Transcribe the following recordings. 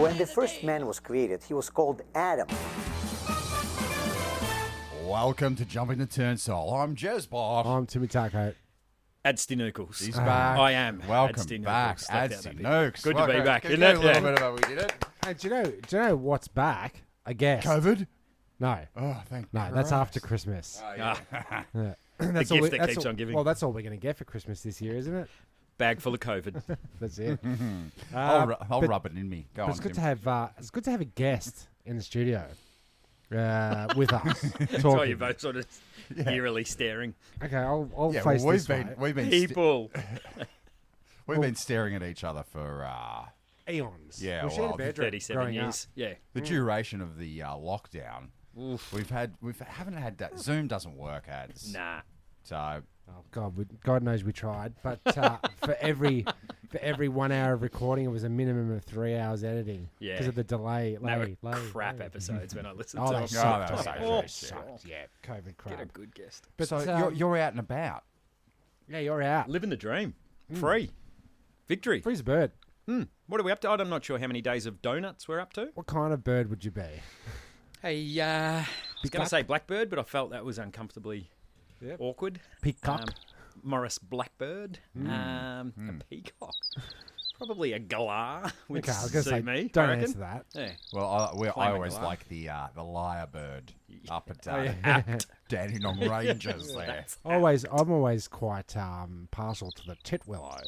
When the first man was created, he was called Adam. Welcome to Jumping the Turnstile. I'm Jezbot. I'm Timmy Taco. Adsdinooks. He's back. I am. Welcome Adsdinooks. back, Adsdinooks. Good to be back. Good Isn't it? a little bit about we did it. Hey, do you know what's back? I guess. COVID? No. Oh, thank No, that's after Christmas. Oh, yeah. Yeah. The gift that keeps on giving. Well, that's all we're going to get for Christmas this year, isn't it? Bag full of COVID. That's it. I'll rub it in me. Go But on, it's good Tim. to have. It's good to have a guest in the studio with us. That's why talking. you're both sort of eerily staring. Okay, I'll Yeah, face well, this way. we've been People. we've been staring at each other for Eons. Yeah, we shared well, a bedroom 37 growing years. Yeah. the duration of the lockdown. We haven't had that. Zoom doesn't work, ads. Nah. So Oh God, God knows we tried. But for every 1 hour of recording, it was a minimum of 3 hours editing. Yeah. Because of the delay. They were crap episodes when I listened Oh, to they them. sucked. they Oh, sucked. they They sucked. Yeah, COVID crap. Get a good guest. But so you're out and about. yeah, you're out. Living the dream. Free. Victory. Free's a bird. What are we up to? I'm not sure how many days of donuts we're up to. What kind of bird would you be? Hey, I was going Peacock? to say blackbird, but I felt that was uncomfortably Yep. awkward. Peacock. Morris blackbird. A peacock. Probably a galah would Okay, I was going to say, suit me. don't I reckon. answer that. Yeah. Well, I Climate always alarm. like the lyrebird up at yeah. Dandenong Ranges there. I'm always quite partial to the titwillow.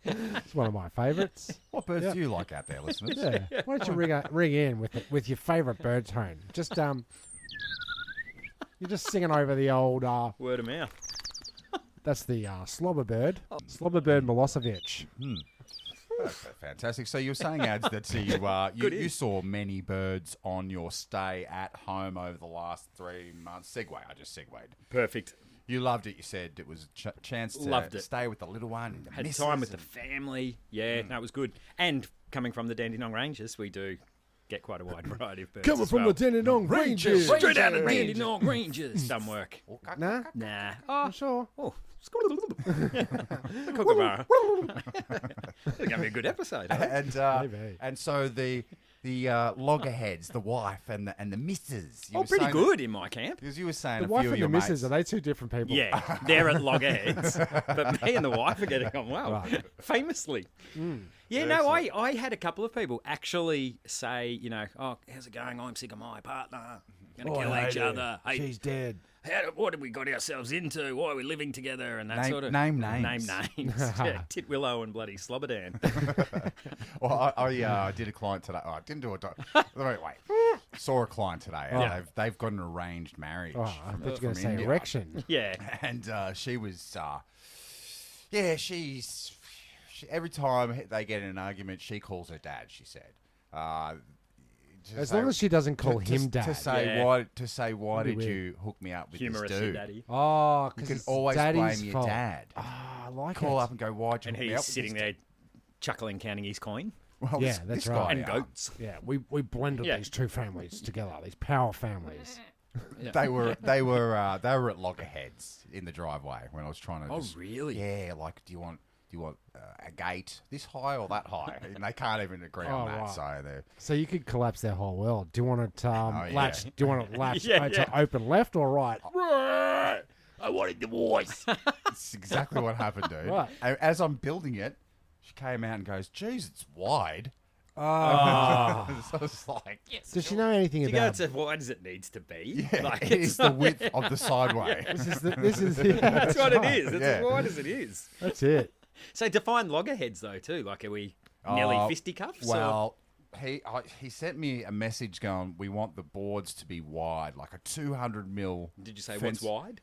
It's one of my favourites. What birds do you like out there, listeners? Yeah. Why don't you ring in with your favourite bird tone? Just you're just singing over the old Word of mouth. that's the slobber bird. Slobber bird Milosevic. That's fantastic. So you were saying, Ads, that you saw many birds on your stay at home over the last 3 months. I just segued. Perfect. You loved it. You said it was a chance to Loved it. stay with the little one. And the Had missus time with the and- family. Yeah, no, it was good. And coming from the Dandenong Ranges, we do get quite a wide variety of birds. Coming as from well. the Dandenong Ranges. Straight out of Dandenong Ranges. Some work. Nah, Nah. I'm sure. Oh. The kookaburra. It's going to be a good episode. Eh? Maybe. And so the loggerheads, the wife and the missus. You Oh, were pretty saying good in my camp. Because you were saying The a wife few of and the your missus, mates. are they two different people? Yeah, they're at loggerheads. But me and the wife are getting on well. Right. Famously. Yeah, no, I had a couple of people actually say, oh, how's it going? I'm sick of my partner. Going to kill each other. Hey, She's dead. what have we got ourselves into? Why are we living together? And that Name- sort of name names. Name names. Yeah, Titwillow and bloody Slobberdan. Well, I did a client today. Oh, I didn't do a. Wait. Saw a client today. And they've got an arranged marriage. Oh, I thought you were going to from say India. erection. Yeah. And she was. She's. Every time they get in an argument, she calls her dad. She said. As long as she doesn't call him dad. To say Yeah. why That'd did be you hook me up with Humorous, this your dude? daddy. Oh, You because can it's always daddy's blame your fault. dad. Ah, I like Call it. up and go, why'd you And hook me up he's with sitting this there chuckling, counting his coin. dude? Well, Yeah, this that's guy, right. And goats. Yeah, we blended Yeah. these two families together, these power families. They were at loggerheads in the driveway when I was trying to. Oh, really? Yeah, like do you want a gate this high or that high? And they can't even agree on that. right. So they're So you could collapse their whole world. Do you want it yeah. latch? Do you want it latched Yeah, to open left or right? Right. I wanted the voice. it's exactly what happened, dude. Right. And as I'm building it, she came out and goes, "Geez, it's wide." Oh. So it's like, yes. Does she know anything You go, about? it's as wide as it needs to be. Yeah, Like, it is the width of the sideway. This is That's what it is. It's Yeah. as wide as it is. That's it. So define loggerheads, though, too. Like, are we nearly fisticuffs? or- Well, he sent me a message going, we want the boards to be wide, like a 200 mil. Did you say fence. what's wide?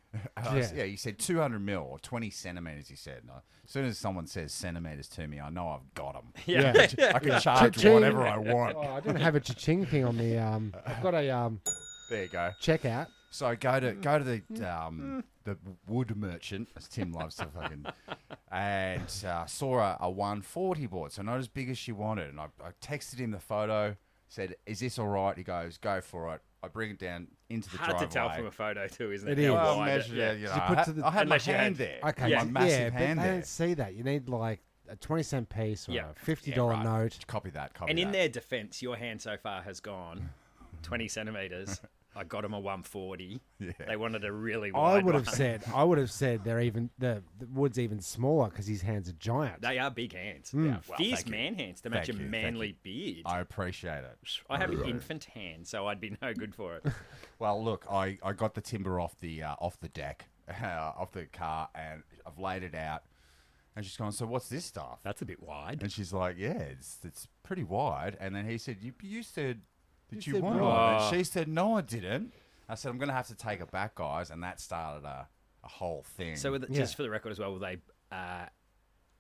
Yeah. He said 200 mil or 20 centimetres, he said. And as soon as someone says centimetres to me, I know I've got them. Yeah. I can charge Cha-ching. whatever I want. Oh, I didn't have a cha-ching thing on the. I've got a There you go. checkout. So go to the wood merchant, as Tim loves to fucking, and saw a 140 board, so not as big as she wanted. And I texted him the photo, said, "Is this all right?" He goes, "Go for it." I bring it down into the Hard driveway. to tell from a photo, too, isn't It it? is. How Well, wide measure, yeah. you know, You put I to the- had my Unless you hand had- there. Okay, my massive but hand they there. don't see that. You need like a 20-cent piece or Yeah. a $50 note. Copy that. Copy And that. in their defence, your hand so far has gone 20 centimetres. I got them a 140. Yeah. They wanted a really I wide would have one. said they're even the wood's even smaller because his hands are giant. They are big hands. Yeah, well, Fierce thank you. man hands to match Thank a you, thank manly you. beard. I appreciate it. I have infant hands, so I'd be no good for it. Well, look, I got the timber off the deck, off the car, and I've laid it out. And she's gone, so what's this stuff? That's a bit wide. And she's like, yeah, it's pretty wide. And then he said, you said that you said wanted wide. it. And she said, no, I didn't. I said, I'm going to have to take it back, guys. And that started a whole thing. So just for the record as well, were they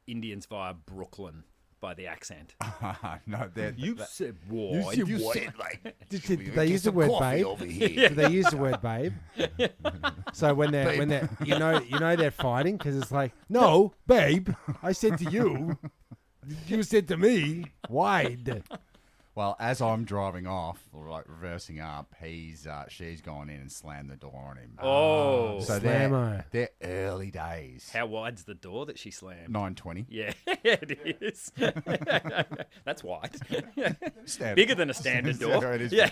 Indians via Brooklyn by the accent? no, they're... said wide. You said, like... Did "Should we they get use the some word coffee babe? over here?" Do they use the word babe? So when they're you know they're fighting because it's like, no, babe, I said to you, you said to me, wide. Well, as I'm driving off, or like reversing up, she's gone in and slammed the door on him. Oh. So Slammo. they're early days. How wide's the door that she slammed? 920. Yeah, it is. That's wide. Standard. Bigger than a standard door. Yeah, it is Yeah.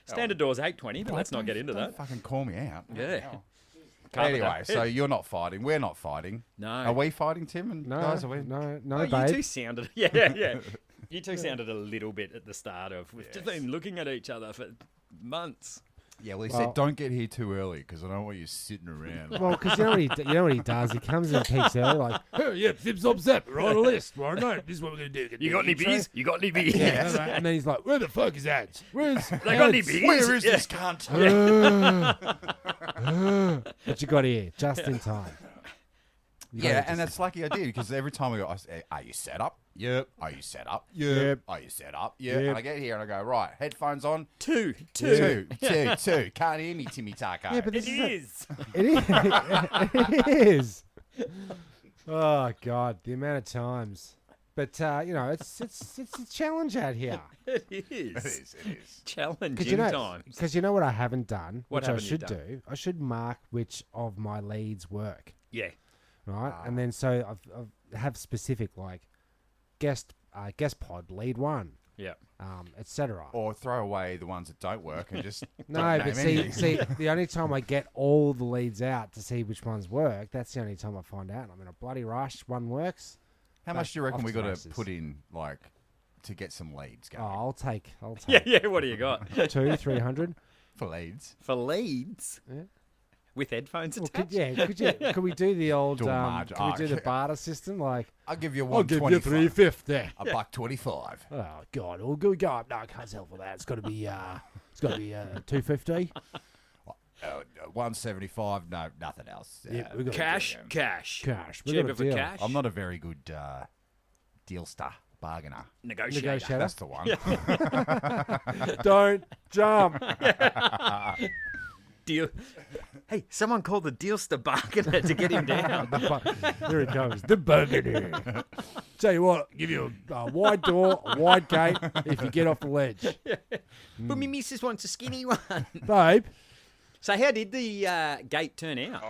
Standard door's 820, but let's not get into Don't that. fucking call me out. Yeah. Anyway, so you're not fighting. We're not fighting. No. Are we fighting, Tim? And No, guys, are we? no, Oh, babe. you two sounded, yeah. You two sounded a little bit at the start of. We've just been looking at each other for months. Yeah, well, he Well- said, don't get here too early because I don't want you sitting around. Well, because you know what he does? He comes in peaks early, like, oh, yeah, zip, zop, zap, we're on a list. Well, no, this is what we're going to do. You got any beers? You got any beers? Yeah, and then he's like, where the fuck is that? Where's They got any Ads? beers? Where is Yeah. this cunt? But you got here just in time. You got Yeah, here and just- that's lucky I did because every time I go, I say, are you set up? Yep. Are you set up? Yep. Yep. Are you set up? Yep. Yep. And I get here and I go, right, headphones on. Two. Two. Can't hear me, Timmy Taco. Yeah, but It this is is. It is. It is. Oh God, the amount of times. But it's a challenge out here. It It is. is. It is. Challenging Because times. you know what I haven't done, What which I haven't you should done? do. I should mark which of my leads work, Yeah. right? And then so I have specific like guest pod lead 1, Yeah. etc. Or throw away the ones that don't work and just No, don't but name see, anything. the only time I get all the leads out to see which ones work, that's the only time I find out. I'm in a bloody rush. One works. How much do you reckon off we to got to races. put in, like, to get some leads Oh, going? I'll take Yeah. What do you got 200-300. For leads? For leads? Yeah. With headphones Well, attached? could we do the old Do a margin. can we do the Okay. barter system like I'll give you I'll give you 125. 350. $1.25. Oh God, we'll go up. No, I can't sell for that. It's got to be 250. 175. No, nothing else. Yeah, we got Cash. cash. We got Cheaper a for deal. cash. I'm not a very good dealster, bargainer. Negotiator. Negotiator. That's the one. Don't jump. Deal. Hey, someone called the dealster bargainer to get him down. Here it comes. The burger. Tell you what, give you a wide door, a wide gate if you get off the ledge. But me missus wants a skinny one. Babe, So how did the gate turn out?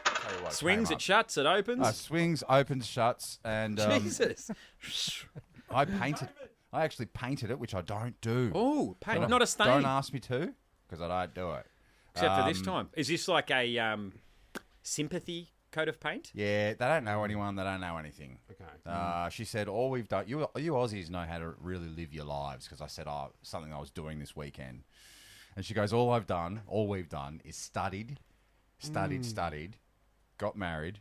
Tell you what, Swings, came it shuts, it opens. up. Swings, opens, shuts, and Jesus. I actually painted it, which I don't do. Oh, paint, Don't- not a stain. Don't ask me to, because I don't do it. Except for this time. Is this like a sympathy coat of paint? Yeah, they don't know anyone. They don't know anything. Okay. She said, all we've done, you Aussies know how to really live your lives, because I said, something I was doing this weekend. And she goes, all we've done is studied, got married,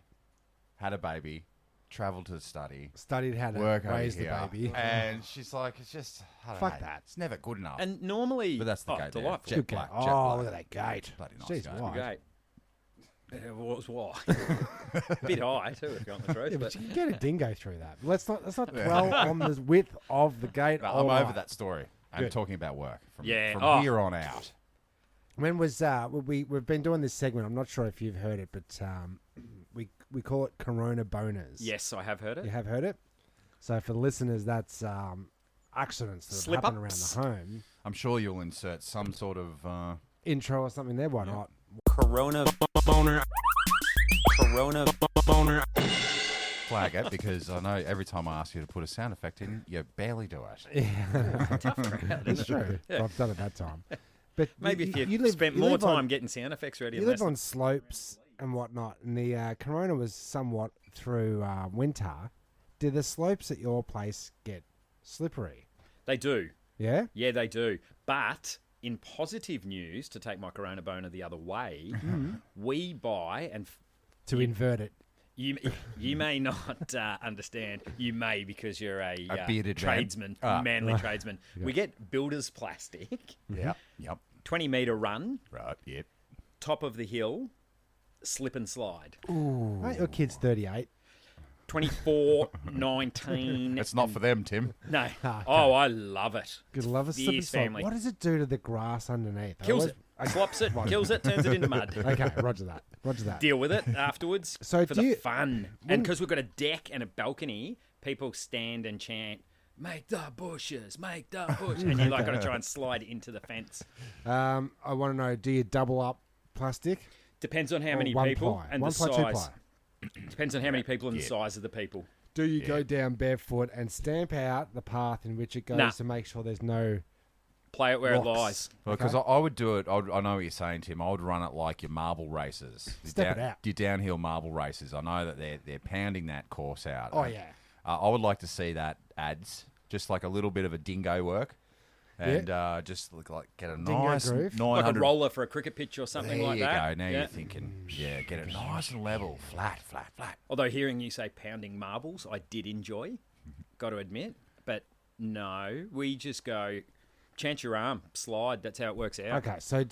had a baby, travelled to study, studied how to work raise over the here. baby. And she's like, it's just, I don't Fuck know, that. It's never good enough. And normally... But that's the oh, gate there. delightful. Jet Good black, gate. jet Oh, black. look at that gate. Bloody nice Jeez, gate. why? Gate. It was why. Bit high too, if you want the truth. Yeah, but but you can get a dingo through that. Let's not dwell on the width of the gate. No, all I'm over right. that story. I'm Good. talking about work from Yeah. from Oh. here on out. When was we've been doing this segment? I'm not sure if you've heard it, but we call it Coronaboners. yes, I have heard it. You have heard it. So for the listeners, that's accidents that Slip happen around ups. the home. I'm sure you'll insert some sort of Intro or something there. Why not? Corona boner. Corona boner. flag it because I know every time I ask you to put a sound effect in, you barely do it. Tough crowd, It's isn't it? true. Yeah. I've done it that time. But Maybe if you, live- spent you more live on- time getting sound effects ready. You and live less- on slopes and whatnot, and the Corona was somewhat through winter. Did the slopes at your place get slippery? They do. Yeah? Yeah, they do. But in positive news, to take my Corona boner the other way, we buy, and To invert it. you may not understand. You may because you're a bearded man. tradesman, Ah. manly tradesman. We get builder's plastic, Yep. 20-metre run, Right. Yep. top of the hill, slip and slide. Aren't your kid's 38? 24, 19. It's not for them, Tim. No. Oh, I love it. Good love a slip and Fierce slide. family. What does it do to the grass underneath? I Kills always- it. Slops it, kills it, turns it into mud. Okay, roger that. Roger that. Deal with it afterwards So for do the you- fun. And because we've got a deck and a balcony, people stand and chant, "Make the bushes, make the bushes." And you got to try and slide into the fence. I want to know, do you double up plastic? Depends on how Or many one people ply? and One the ply, two size. ply? Depends on how many people and the size of the people. Do you go down barefoot and stamp out the path in which it goes Nah. to make sure there's no Play it where rocks? it lies. Because I would do it. I know what you're saying, Tim. I would run it like your marble races. Step it out. Your downhill marble races. I know that they're pounding that course out. Oh, yeah. I would like to see that ads, just like a little bit of a dingo work, and just look like get a Dingo nice groove? 900. Like a roller for a cricket pitch or something There like you that. go. Now Yeah. you're thinking, get it nice and level, flat. Although hearing you say pounding marbles, I did enjoy, got to admit. But no, we just go, chance your arm, slide. That's how it works out. Okay, so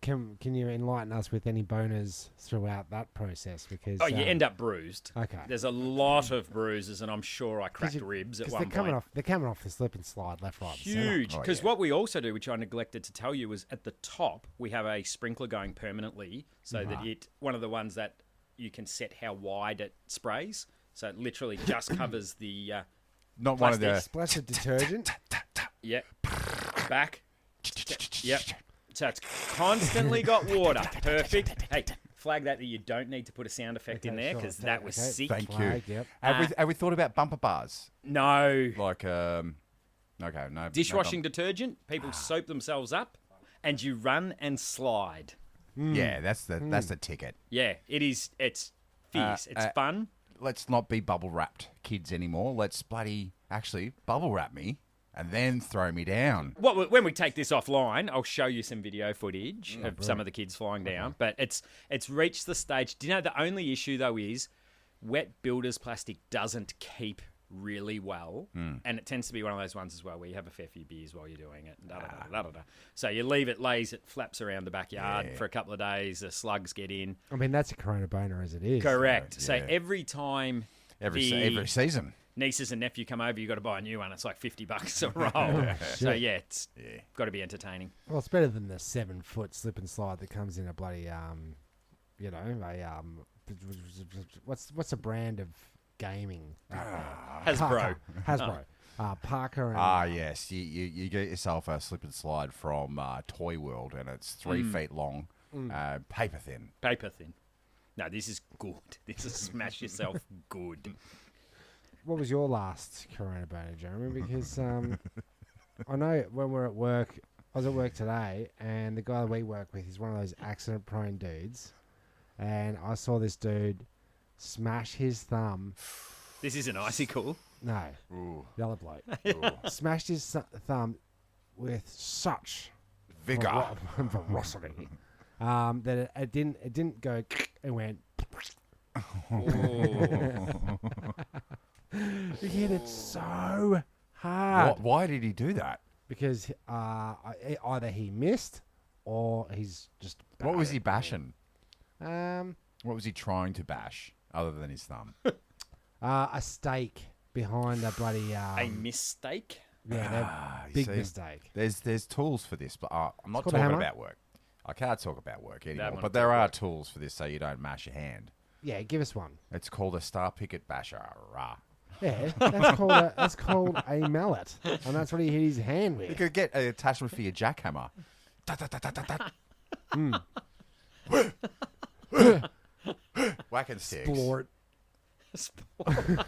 can you enlighten us with any boners throughout that process? Because Oh, you end up bruised. Okay. There's a lot of bruises, and I'm sure I cracked you- ribs at 'cause one they're coming point. off. They're coming off the slip and slide left, right, and centre. Huge. Oh, Because yeah. what we also do, which I neglected to tell you, was at the top we have a sprinkler going permanently, so that one of the ones that you can set how wide it sprays. So it literally just covers the Not one of the. Splash of detergent. back. Yep. So it's constantly got water. Perfect. Hey, flag that you don't need to put a sound effect in Okay, there sure. because that was Okay. sick. Thank you. Flag, yep. Have we thought about bumper bars? No. Like okay, no Dishwashing detergent, people soap themselves up and you run and slide. Yeah, that's the ticket. Yeah, it is. It's fierce. It's fun. Let's not be bubble wrapped kids anymore. Let's bloody actually bubble wrap me and then throw me down. When we take this offline, I'll show you some video footage of some of the kids flying down. But it's reached the stage. Do you know the only issue though is wet builder's plastic doesn't keep really well, and it tends to be one of those ones as well where you have a fair few beers while you're doing it. So you leave it, it flaps around the backyard for a couple of days. The slugs get in. I mean, that's a Corona boner as it is. Correct. So yeah. every time Every the season. nieces and nephew come over, you got to buy a new one. It's like $50 a roll. So yeah, it's got to be entertaining. Well, it's better than the 7-foot slip and slide that comes in a bloody what's a brand of gaming? Hasbro. Hasbro. Parker and Yes. You get yourself a slip and slide from Toy World, and it's 3 feet long, paper thin. Paper thin. No, this is good. This is smash yourself good. What was your last Corona boner, Jeremy? Because I know when we're at work, I was at work today, and the guy that we work with is one of those accident-prone dudes, and I saw this dude smash his thumb. This is an icicle. No, Ooh. the other bloke smashed his thumb with such Vigor. ferocity that it didn't go. It went. He hit it so hard Why did he do that? because either he missed or he's just. What was he bashing? Um, What was he trying to bash other than his thumb? a stake behind the bloody. A mistake. Yeah, you big see? mistake. There's tools for this, but I'm not called a talking hammer. about work. I can't talk about work anymore, one but there are tools for this so you don't mash your hand. Yeah, give us one. It's called a star picket basher. Rah. Yeah, that's called a mallet, and that's what he hit his hand You with. could get an attachment for your jackhammer. Whack and sticks. Explore it. sport.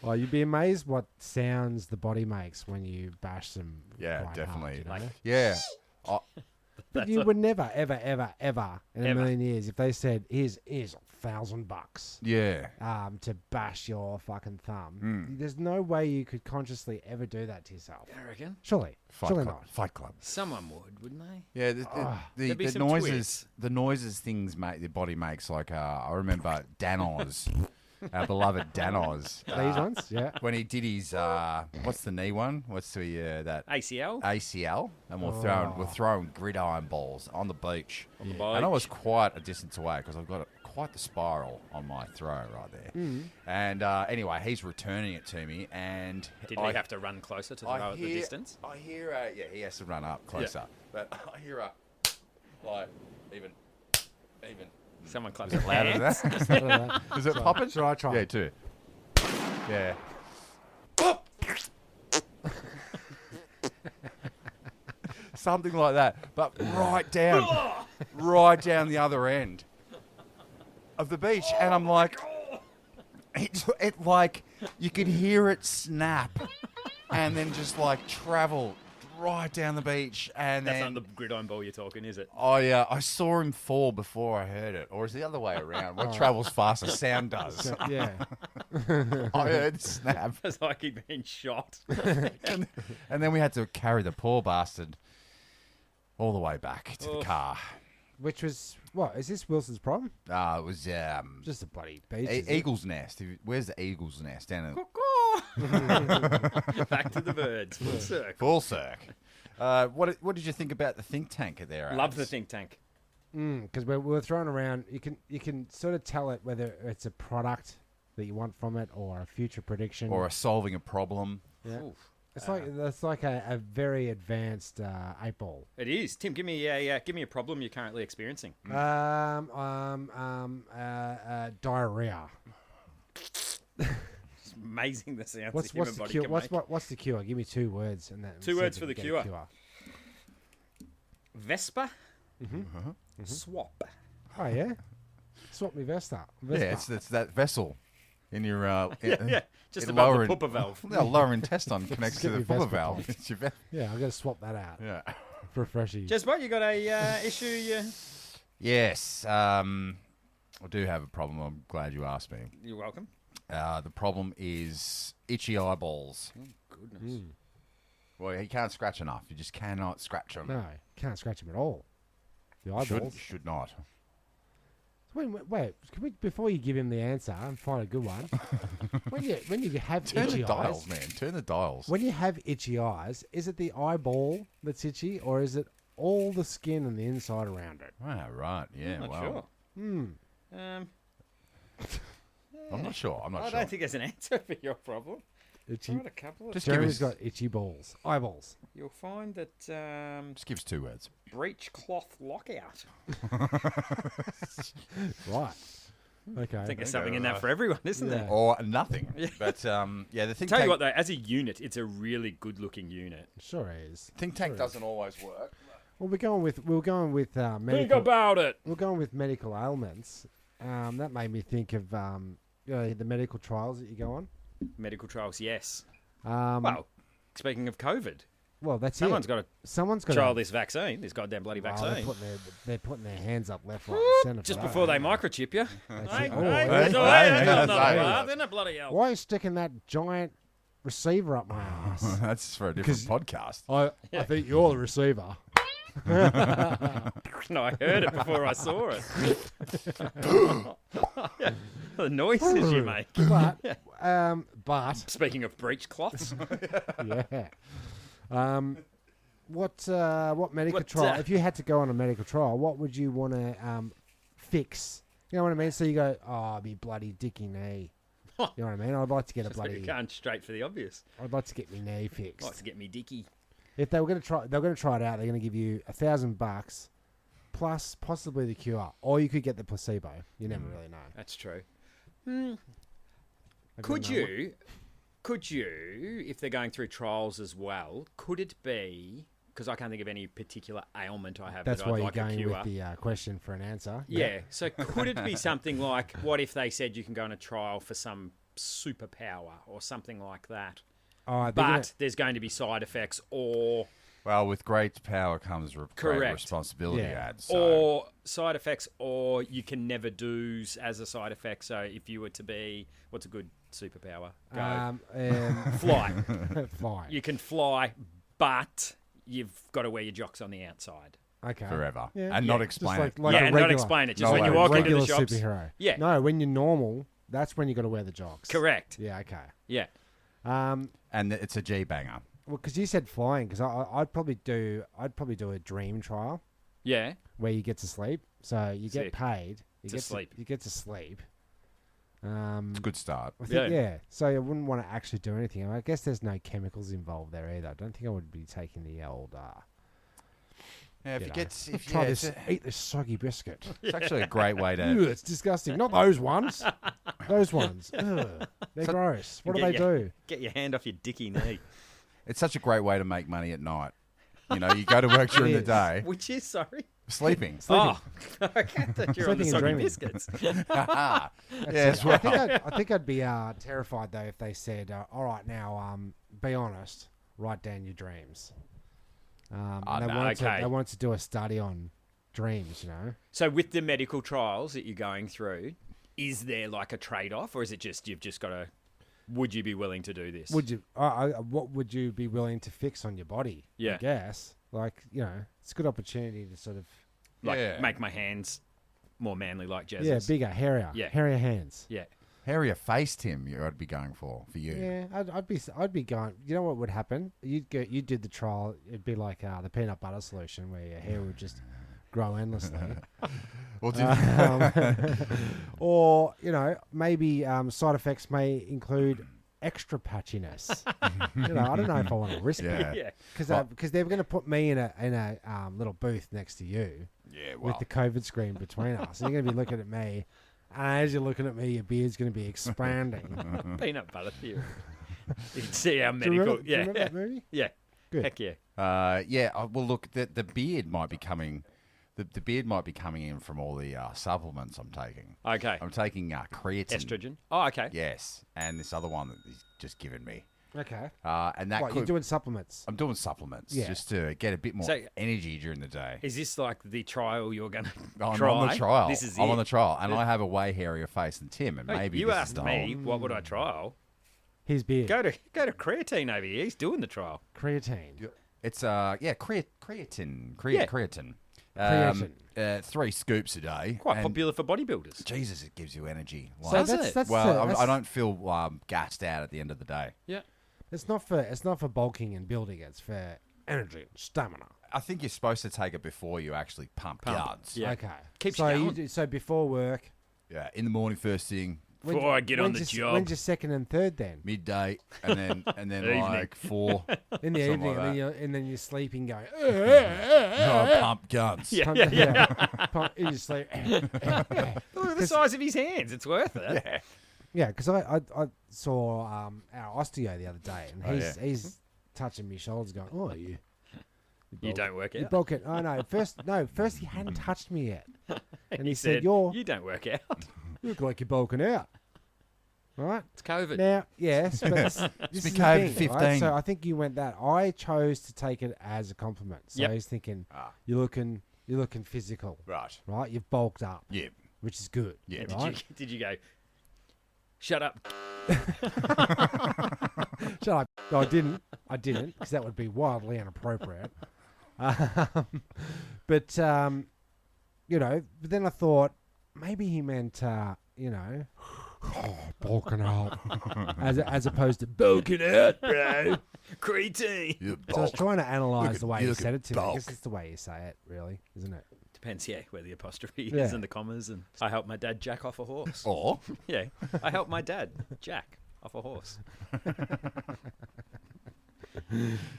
Well, you'd be amazed what sounds the body makes when you bash them. Yeah, quite definitely. hard, you know? Yeah. Oh, But you would never, ever, ever, ever in a Ever. million years, if they said, "Here's $1,000 yeah. to bash your fucking thumb," Mm. there's no way you could consciously ever do that to yourself. I reckon Surely, surely not. Fight Club. someone would, wouldn't they? Yeah, There'd be the some noises, twists. the noises things make the body makes. Like I remember Dan Oz, our beloved Dan Oz. These ones, yeah. When he did his what's the knee one? What's the that ACL ACL? And we're throwing gridiron balls on the beach. on the And I bike. was quite a distance away because I've got quite the spiral on my throw right there. And anyway, he's returning it to me, and Did we have to run closer to throw at the distance? I hear yeah, he has to run up closer, but I hear a like even. Someone claps Is it louder than hands. that? Is it popping? Should I try? Yeah, too. Yeah. Something like that, but right down the other end of the beach, and I'm like, it like you could hear it snap, and then just like travel right down the beach, and That's then not the gridiron ball you're talking, is it? I saw him fall before I heard it, or is it the other way around? What travels faster? Sound does. So, yeah. I heard snap, It's like he'd been shot. and then we had to carry the poor bastard all the way back to the car. Which was, what, is this Wilson's problem? It was Just a bloody beach. is it? Eagle's Nest. Where's the Eagle's Nest? Down in Back to the birds. Full circle. Full circ. What did you think about the think tank there? Love Ads? the think tank. Because we're throwing around, you can sort of tell it whether it's a product that you want from it or a future prediction. Or solving a problem. Yeah. Oof. It's like a very advanced 8-ball. It is. Tim, give me a problem you're currently experiencing. Diarrhea. It's amazing the sounds What's the human the body cure? can What's make. what's the cure? Give me 2 words and that. 2 see words if for we the can get a cure. Vespa. Swap. Oh yeah. Swap me Vesta. Yeah, it's that vessel in your Yeah, just in above lower the pooper valve. No, lower intestine connects to get the me pooper Vespa valve. points. It's your Yeah, I'm gonna swap that out yeah. for a freshie. Jezbot, you got a issue? Yes, I do have a problem. I'm glad you asked me. You're welcome. The problem is itchy eyeballs. Goodness. Well, you can't scratch enough. You just cannot scratch them. No, can't scratch him at all. The eyeballs. Should not. Wait, can we, before you give him the answer and find a good one, when you have Turn itchy the dials, eyes, man. Turn the dials. when you have itchy eyes, is it the eyeball that's itchy or is it all the skin and the inside around it? Ah, right. Yeah. I'm not well, sure. I'm not sure. I'm not I sure. don't think there's an answer for your problem. Itchy. Got a couple of. Just give Jeremy's us, got itchy balls, eyeballs. You'll find that just give us 2 words. breech cloth lockout. Right. Okay. I think there's something in that for everyone, isn't Yeah. there? Or nothing. But yeah, the think Tell you tank, what though, as a unit, it's a really good-looking unit. Sure is. think tank doesn't always work. Well, we're going with Think medical. about it. We're going with medical ailments. That made me think of the medical trials that you go on. Medical trials, yes. Well, Speaking of COVID, that's someone's it. got to Someone's got trial this vaccine, this goddamn bloody They're vaccine. putting their hands up left, right, Whoop, centre. just for before that. they microchip you. That's Hey, it. hey, Oh, hey, hey, hang on, hey. they're not bloody hell. Why are you sticking that giant receiver up my ass? That's for a different podcast. I think you're the receiver. No, I heard it before I saw it. The noises you make. But Speaking of breech cloths, yeah. What medical What, trial? If you had to go on a medical trial, what would you want to fix? You know what I mean? So you go, oh, me bloody dicky knee. You know what I mean? I'd like to get a so you're bloody. going straight for the obvious. I'd like to get my knee fixed. Like to get me dicky. If they were going to try, they're going to try it out. They're going to give you $1,000 plus possibly the cure, or you could get the placebo. You never really know. That's true. I Could don't know. you, if they're going through trials as well, could because I can't think of any particular ailment I have That's that why I'd you're like a going cure. with the question for an answer. Yeah. So could it be something like, what if they said you can go on a trial for some superpower or something like that? Oh, But there's going to be side effects, or Well, with great power comes great Correct. responsibility, Yeah. Ads. So. or side effects, or you can never do as a side effect. So if you were to be, what's a good superpower? Go. Fly. fly. You can fly, but you've got to wear your jocks on the outside. Okay. Forever. Yeah. And not Just explain like- it. like yeah, a and not regular- explain it. Just No when you way. walk into regular the shops. superhero. Yeah. No, when you're normal, that's when you got to wear the jocks. Correct. Yeah. Okay. Yeah. And it's a G banger. Well, because you said flying, because I'd probably do a dream trial Yeah. where you get to sleep. So you get Sick. paid. You To get sleep. You get to sleep. It's a good start. I think, Yeah. yeah. So I wouldn't want to actually do anything. I guess there's no chemicals involved there either. I don't think I would be taking the old. Yeah, if you you know, get, if try yeah, this. it's, Eat this soggy biscuit. it's actually a great way Ew, to. it's disgusting. Not those ones. Those ones. Ugh, they're gross. What do they do? Get your hand off your dicky knee. It's such a great way to make money at night. You know, you go to work during the is. day, Which is, sorry. sleeping. Oh, I thought you were on the Sleeping and soggy dreaming. biscuits. Yes, well, I think I'd be terrified though if they said, "All right, now, be honest. Write down your dreams." Ah, they no, wanted okay. they wanted to do a study on dreams. You know. So with the medical trials that you're going through, is there like a trade-off, or is it just you've just got to? Would you be willing to do this? Would you? What would you be willing to fix on your body? Yeah. I guess. Like, you know, it's a good opportunity to sort of like Yeah. make my hands more manly like Jez's? yeah, bigger, hairier, Yeah. hairier hands. Yeah. hairier faced him. I'd be going for you. Yeah, I'd be going. You know what would happen? You'd did the trial. It'd be like the peanut butter solution, where your hair would just grow endlessly. Well, Or you know, maybe side effects may include extra patchiness. You know, I don't know if I want to risk Yeah. it Yeah. because they're going to put me in a little booth next to you yeah, well, with the COVID screen between us. And you're going to be looking at me, and as you're looking at me, your beard's going to be expanding. Peanut butter theory. You can see our Do you medical. remember, do you remember that movie? Yeah. Good. Heck yeah. well, look, the beard might be coming. The beard might be coming in from all the supplements I'm taking. Okay. I'm taking creatine. Estrogen. Oh, okay. Yes, and this other one that he's just given me. Okay. And that What, could, you're doing supplements? I'm doing supplements Yeah. just to get a bit more So- energy during the day. Is this like the trial you're going to I'm try? on the trial. This is I'm it. on the trial, and I have a way hairier face than Tim, and Hey, maybe you this is asked the me whole- what would I trial. His beard. Go to creatine over here. He's doing the trial. Creatine. It's creatine. Yeah. Creatine. Creatine. 3 scoops a day. Quite and popular for bodybuilders. Jesus, it gives you energy. So Like, Does it? that's I don't feel gassed out at the end of the day. Yeah. it's not for bulking and building. It's for energy and stamina. I think you're supposed to take it before you actually pump guards. Yeah. Okay. Keeps so you going. so before work. Yeah, in the morning, first thing, Before I get on the when's job. When's your second and third then? midday, and then Evening. like 4. In the Something evening, like and then you're sleeping, going. Pump guns. Yeah. Pump, you just sleep. Look at the size of his hands. It's worth it. Yeah. Yeah, because I saw our osteo the other day, and Oh, he's touching my shoulders, going, "Oh, you don't work you out. bulk it." Oh no, first he hadn't touched me yet, and he said, You don't work out. "You look like you're bulking out." Right It's COVID. now, yes, but this is the COVID thing, right? 15. So I think you went that. I chose to take it as a compliment. So Yep. he's thinking, Ah. "You're looking physical, Right. right? You've bulked up, Yeah. which is good." Yeah. right? Did you go? Shut up. Shut up. No, I didn't, because that would be wildly inappropriate. But you know, but then I thought maybe he meant, you know, bulking out, as opposed to bulking out, bro. Creatine. You So I was bulk. trying to analyse Look the at- way you he look said at it to me. I guess bulk. it's the way you say it, really, isn't it? Depends, yeah, where the apostrophe Yeah. is and the commas. And I helped my dad jack off a horse. Or Yeah, I helped my dad jack off a horse.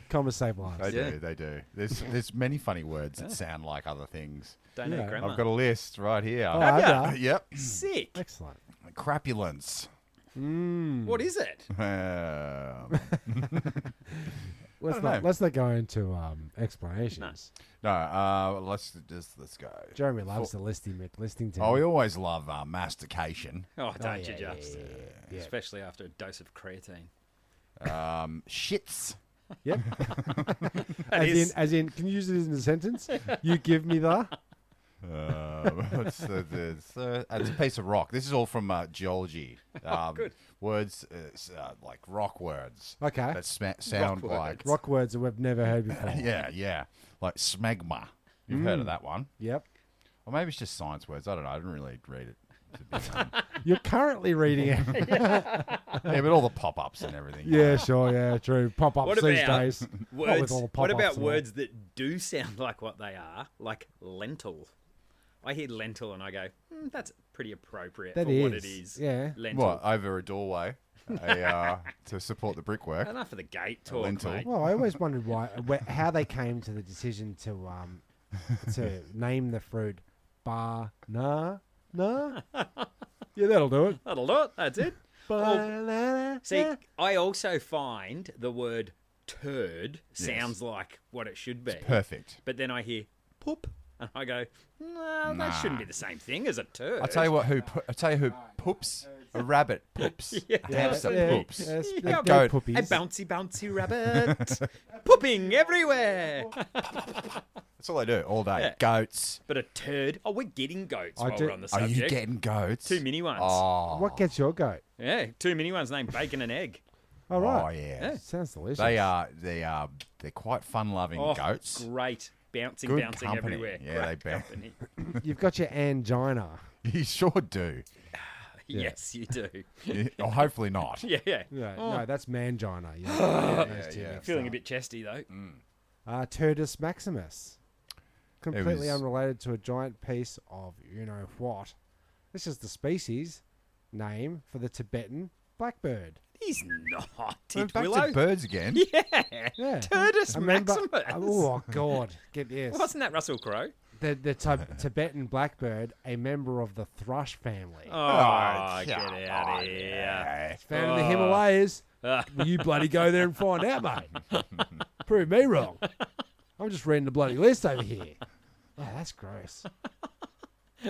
Commas save lives. they Yeah. do, they do. There's many funny words that sound like other things. Don't Yeah. need grammar. I've got a list right here. Oh, Have have ya? Yep. Sick. Excellent. Crapulence. Mm. What is it? Let's not go into explanations. No, let's go. Jeremy loves the listing Oh, we always love mastication. Oh, don't you yeah, just? yeah. Especially after a dose of creatine. Shits. Yep. is- as in, can you use it in a sentence? You give me the. It's a piece of rock. This is all from geology. Good. Words like rock words. Okay. That sound Rock like Rock words that we've never heard before. yeah, like smegma. You've heard of that one? Yep. Or maybe it's just science words. I don't know. I didn't really read it. To be, You're currently reading it. yeah, but all the pop-ups and everything. Yeah, sure. Yeah, true. Pop ups What these about days. Not with Words. all the What pop-ups about and all. words that do sound like what they are, like lentil? I hear lentil and I go, that's pretty appropriate That for is. what it is. Yeah. Lentil. What, over a doorway to support the brickwork? Enough of the gate talk, lentil. mate. Well, I always wondered how they came to the decision to name the fruit banana. Yeah, that'll do it. That'll do it. That's it. Banana. See, I also find the word turd sounds like what it should be. Perfect. But then I hear poop, and I go, no, that shouldn't be the same thing as a turd. I tell you who poops. A rabbit poops. A hamster poops. Yes, A they're goat. poopies. A bouncy rabbit, pooping everywhere. That's all they do all day. Yeah. Goats. But a turd. Oh, we're getting goats I while do- we're on the Are subject. you getting goats? 2 mini ones. Oh, What gets your goat? Yeah, 2 mini ones named Bacon and Egg. All right. oh yeah. Sounds delicious. They're quite fun-loving Oh, goats. great. Bouncing Good company. company. Everywhere. Yeah, Great they bounce. company. You've got your angina. You sure do. Yes, you do. Or hopefully not. Yeah. Yeah, Oh. no, that's mangina. yeah. Feeling a bit chesty, though. Turdus maximus. Completely was- unrelated to a giant piece of you know what. This is the species name for the Tibetan blackbird. He's not. We're back Titwillow. to birds again. Yeah. Yeah. Turdus I remember- maximus. Oh God, get this. Wasn't that Russell Crowe? The Tibetan blackbird, a member of the thrush family. Oh, get come out on, of here. yeah. Found in the Himalayas. Ah. Will you bloody go there and find out, mate? Prove me wrong. I'm just reading the bloody list over here. Oh, that's gross.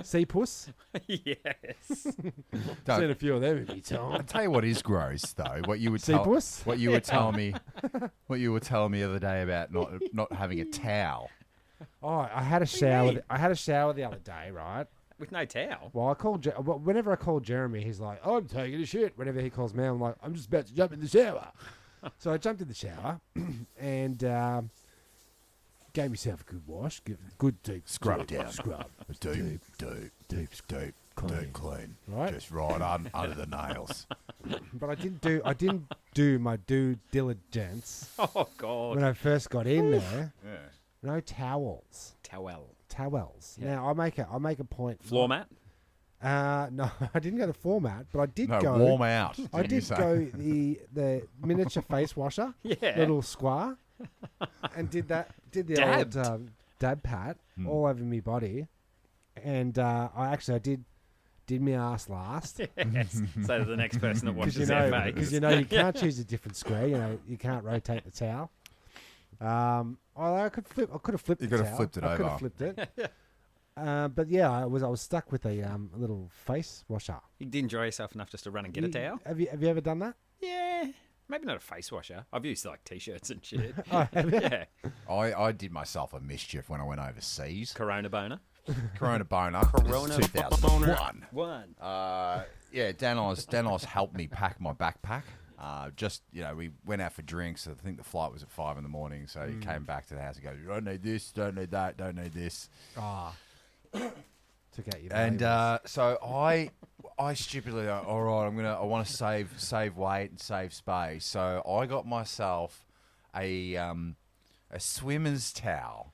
Sea puss? Yes. Don't- Seen a few of them in me I'll time. tell you what is gross though. What you would Sea tell puss? what you were telling me what you were telling me the other day about not having a towel. Oh, I had a shower. I had a shower the other day, right? With no towel. Well, whenever I call Jeremy, he's like, "I'm taking a shit." Whenever he calls me, I'm like, "I'm just about to jump in the shower." So I jumped in the shower and gave myself a good wash, good deep Scrub down. scrub, Deep, clean. right? Just right under the nails. But I didn't do my due diligence Oh, God. when I first got in there. Yeah. No towels. Towel. Towels. Yeah. Now I make a point. Floor mat? No, I didn't go to format, but I did No, go. warm out. I did go the miniature face washer, Yeah. little square, and did the Dabbed. old dab pat all over me body, and I did my ass last Yes. So the next person that because washes their face. because you can't choose a different square. You can't rotate the towel. I could have flipped. You the could have towel. flipped it I could over. have flipped it. But yeah, I was stuck with a little face washer. You did enjoy yourself enough just to run and get a towel? Have you ever done that? Yeah. Maybe not a face washer. I've used like T-shirts and shit. Oh, have you? Yeah. I did myself a mischief when I went overseas. Corona-boner. Corona-boner. This is 2001. One. Yeah, Danos helped me pack my backpack. We went out for drinks. I think the flight was at 5 a.m, so he came back to the house and goes, "Don't need this, don't need that, don't need this." Ah. Took out your And valuables. so I stupidly go, all right, I want to save weight and save space. So I got myself a swimmer's towel.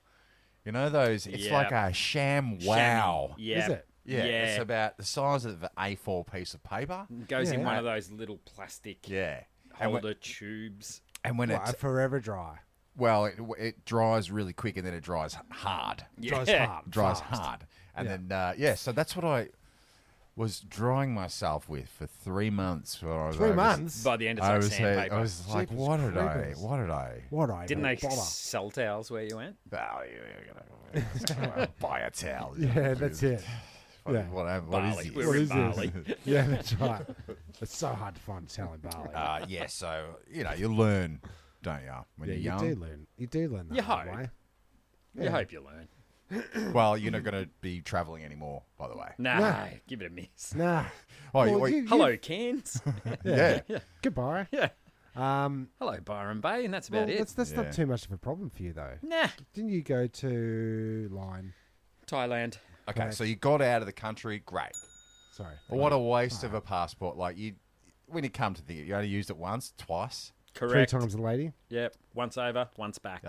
You know those? It's Yep. like a sham wow. Yeah. Is it? Yeah, it's about the size of an A4 piece of paper. Goes in Yeah. one of those little plastic Yeah. And holder tubes. when What, it forever dry. it dries really quick and then it dries hard. Dries Yeah. hard. Dries fast. hard. And Yeah. then so that's what was drying myself with for 3 months. Where I was 3 months. By the end, it's I like was, sandpaper. I was like, Jeepers what did creepers. What I Didn't they bother? sell towels where you went? Oh, you're gonna buy a towel. Yeah, that's it. What, Yeah. what Barley. is We're What in is this? barley. Yeah, that's right. It's so hard to find selling barley. Yeah, so, you learn, don't you, when yeah, you're you young? do learn. You do learn that You hard hope. way. You hope you learn. Well, you're not going to be travelling anymore, by the way. Nah, Nah. give it a miss. Nah. Oh, Well, you- Hello, Cairns. yeah. Goodbye. yeah. Um, Hello, Byron Bay, and that's well, about it. that's Yeah. not too much of a problem for you though. Nah. Didn't you go to Line? Thailand. Okay, Correct. so you got out of the country, great. Sorry. But what a waste of a passport. Like, when you come to think it, you only used it once, twice. Correct. 3 times a lady. Yep. Once over, once back.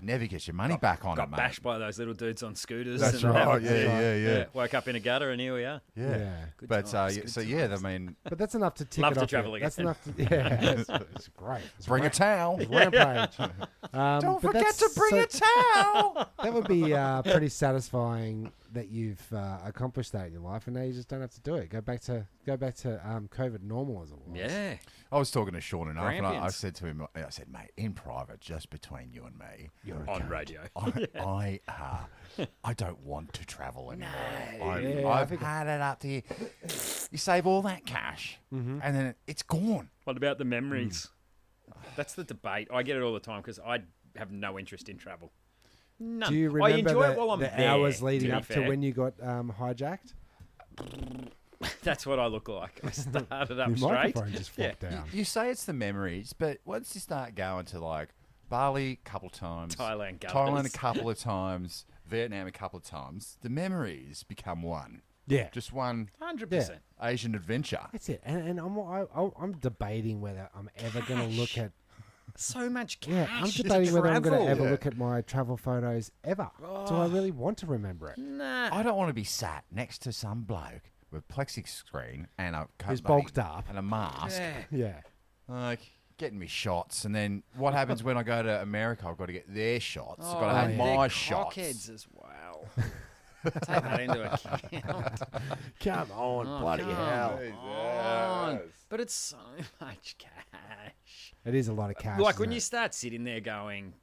Never get your money back on it, Got mate. bashed by those little dudes on scooters. That's and that right. was Yeah, it. yeah. Woke up in a gutter, and here we are. Yeah. Good But, times, yeah, good so, yeah, I times. mean, But that's enough to tick Love it to off. travel That's again. enough to. Yeah, it's great. It's bring a towel. rampage. Don't but forget that's- to bring so- a towel. That would be pretty satisfying that you've accomplished that in your life, and now you just don't have to do it. Go back to COVID normal as it was. Yeah. I was talking to Sean enough, and I Grampians. said to him, I said, mate, in private, just between you and me, On radio. I don't want to travel anymore. Yeah, I I've think- had it up to you. You save all that cash, and then it's gone. What about the memories? That's the debate. I get it all the time because I have no interest in travel. None. Do you I remember enjoy the, it while I'm the there, hours leading to be up to fair. when you got hijacked? That's what I look like. I started up Your straight. microphone just flopped down. You say it's the memories, but once you start going to like Bali a couple of times, Thailand Thailand a gutters. couple of times, Vietnam a couple of times, the memories become one. Yeah. Just one 100%. Asian adventure. That's it. And I'm debating whether I'm ever going to look at. So much cash. Yeah, I'm to debating whether I'm going to travel. ever Yeah. look at my travel photos ever. Do I really want to remember it? Nah. I don't want to be sat next to some bloke with plexi screen and a Who's bulked up. and a mask, Yeah. Yeah. like getting me shots. And then what happens when I go to America? I've got to get their shots. I've got to have they're my shots. cockheads as well. Take that into account. Come on, Oh, bloody come hell. on. But it's so much cash. It is a lot of cash. Like isn't when you it? start sitting there going,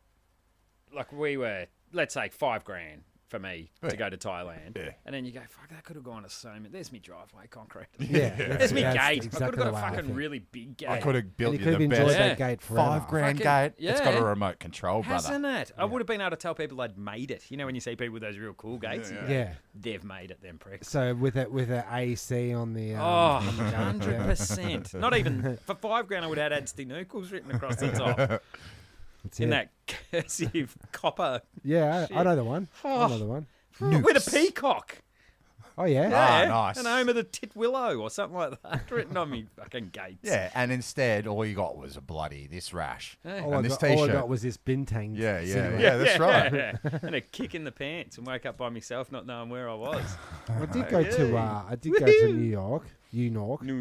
like we were, let's say $5,000 for me Yeah. to go to Thailand, Yeah. and then you go, fuck, that could have gone to so many. There's me driveway concrete. Yeah. There's me that's gate. I exactly could have the got a way I fucking think. really big gate. I could have And built you you could have the enjoyed best Yeah. that gate forever. $5,000 Fucking- gate. It's got a yeah. remote control, brother. Hasn't it? I would have been able to tell people I'd made it. You know when you see people with those real cool gates? you go, Yeah. They've made it, them pricks. So with a AC on the. Oh, on the gun, 100%. Not even for $5,000, I would have had Adsdinooks written across the top That's in it. that cursive copper Yeah, I know the one. I Oh. know the one. with a peacock. Oh yeah. Ah, Yeah, nice. and home of the Titwillow or something like that written on me fucking gates. Yeah, and instead, all you got was a bloody this rash All I and this got- all I t-shirt. got was this bintang. Yeah, silhouette. yeah, that's right. Yeah. And a kick in the pants and wake up by myself not knowing where I was. I did go to New York. New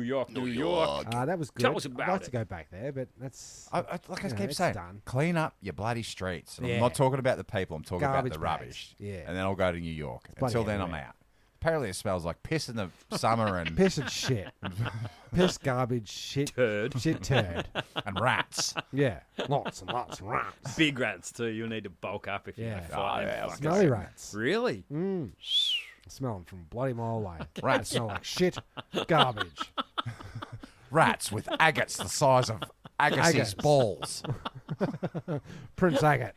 York, New York. That was good. Tell us I'd about like it. to go back there, but that's Like I you know, keep it's saying, done. clean up your bloody streets. And Yeah. I'm not talking about the people. I'm talking Garbage about the bags. rubbish. Yeah. And then I'll go to New York. bloody Until then, I'm everywhere. out. Apparently, it smells like piss in the summer and piss and shit, piss, garbage, shit, Turd. shit, turd. and rats. Yeah, lots and lots of rats. Big rats too. You'll need to bulk up if you Yeah. fight them. yeah, Fuck. Smelly rats. Really? Smell them from bloody mile away. Rats. Smell like shit, garbage. Rats with agates the size of Agassiz Agates. balls. Prince Agate.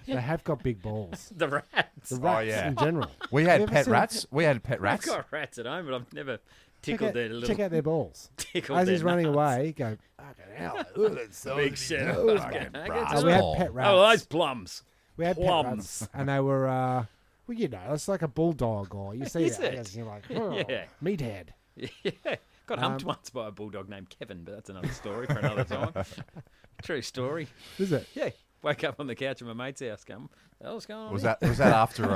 They have got big balls. The rats. The rats yeah. in general. We You had ever pet seen- rats. We had pet I've rats. got rats at home, but I've never Check tickled out, their little. check out their balls. tickled As their he's running nuts. away, go, fucking hell. Ooh, that's so Big set of Fucking fucking brass nuggets. we had ball. pet rats. Oh, those plums. We had pet plums. rats, and they were, well, you know, it's like a bulldog, or you see Is that, it? and you're like, oh, Yeah. meathead. Yeah. Got humped once by a bulldog named Kevin, but that's another story for another time. True story. Is it? Yeah. Wake up on the couch at my mate's house. Come, what the hell's going on? Was here? that after?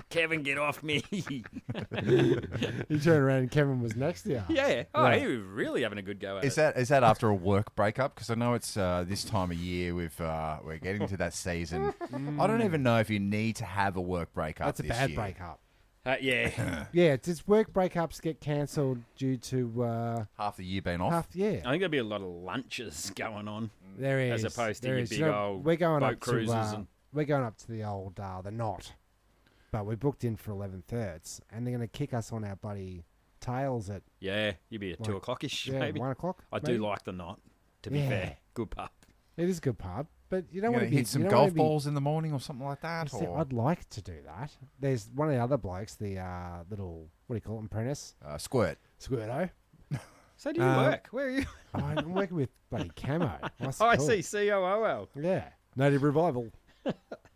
Kevin, get off me. You turn around and Kevin was next to you. Yeah. Oh, Yeah. he was really having a good go at Is it. that after a work breakup? Because I know it's this time of year. We're getting to that season. I don't even know if you need to have a work breakup. That's a this bad year. breakup. Yeah. Yeah, it's work breakups get cancelled due to Half the year being off. half. Yeah, I think there'll be a lot of lunches going on. there is. As opposed to there your is. big You know, old we're going boat up cruises to and- we're going up to the old the Knot, but we booked in for 11:30, and they're going to kick us on our bloody tails at Yeah, you'd be at Like, 2 o'clock-ish, yeah, maybe. 1 o'clock. I maybe? do like the Knot, to be Yeah. fair. Good pub. It is a good pub, but you You don't want gonna to be hit some you don't wanna golf be- balls in the morning or something like that. See, Or I'd like to do that. There's one of the other blokes, the little what do you call it, apprentice, squirt. Squirto. So do you Um, work? Where are you? I'm working with bloody Camo. That's Oh, I cool. see. COOL. Yeah, Native Revival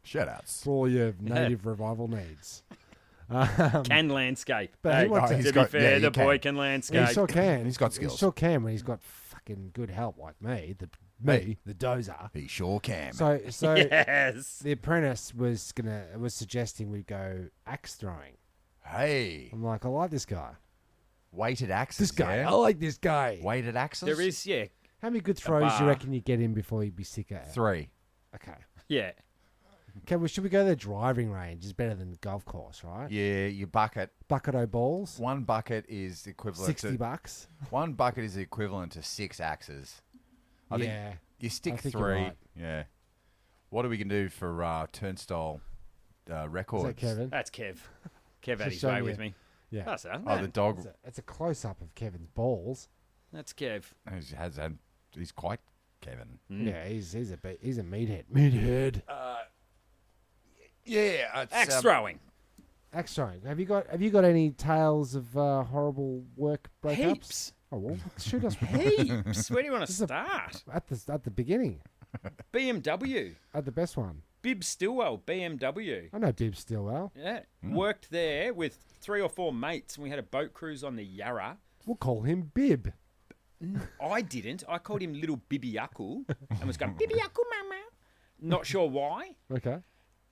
Shout outs. for all your Native Revival needs. Can landscape. But he Hey, wants to to- be he's got- fair, yeah, the he can. boy can He landscape. sure can. He's got He skills. sure can when he's got fucking good help like me. The dozer. He sure can. So Yes. the apprentice was suggesting we go axe throwing. Hey, I'm like, I like this guy. weighted axes. This guy. Yeah? I like this guy. Weighted axes. There is, yeah. How many good throws do you bar. reckon you get in before you'd be sick at it? 3. Okay. Yeah. Should we go to the driving range? It's better than the golf course, right? Yeah, you bucket. Bucket o' balls, One bucket is equivalent to $60. one bucket is equivalent to 6 axes. I think Yeah. you I stick think you're 3. right. Yeah. What are we gonna do for Turnstyle Is records? that Kevin? That's Kev. Kev had Just his show way me with it. me. Yeah. That's that. Oh, the dog It's a close up of Kevin's balls. That's Kev. has had. He's quite Kevin. Yeah, he's a meathead. Meathead. Yeah, it's, Axe throwing. Axe throwing. Have you got any tales of horrible work breakups? Heaps. Oh well, shoot us Heaps. Where do you want to This is a- start? at the beginning, BMW. at the best one. Bib Stillwell, BMW. I know Bib still well. Yeah. Worked there with 3 or 4 mates, and we had a boat cruise on the Yarra. We'll call him Bib. I didn't. I called him Little Bibiaku and was going, Bibiaku, mama. Not sure why. Okay.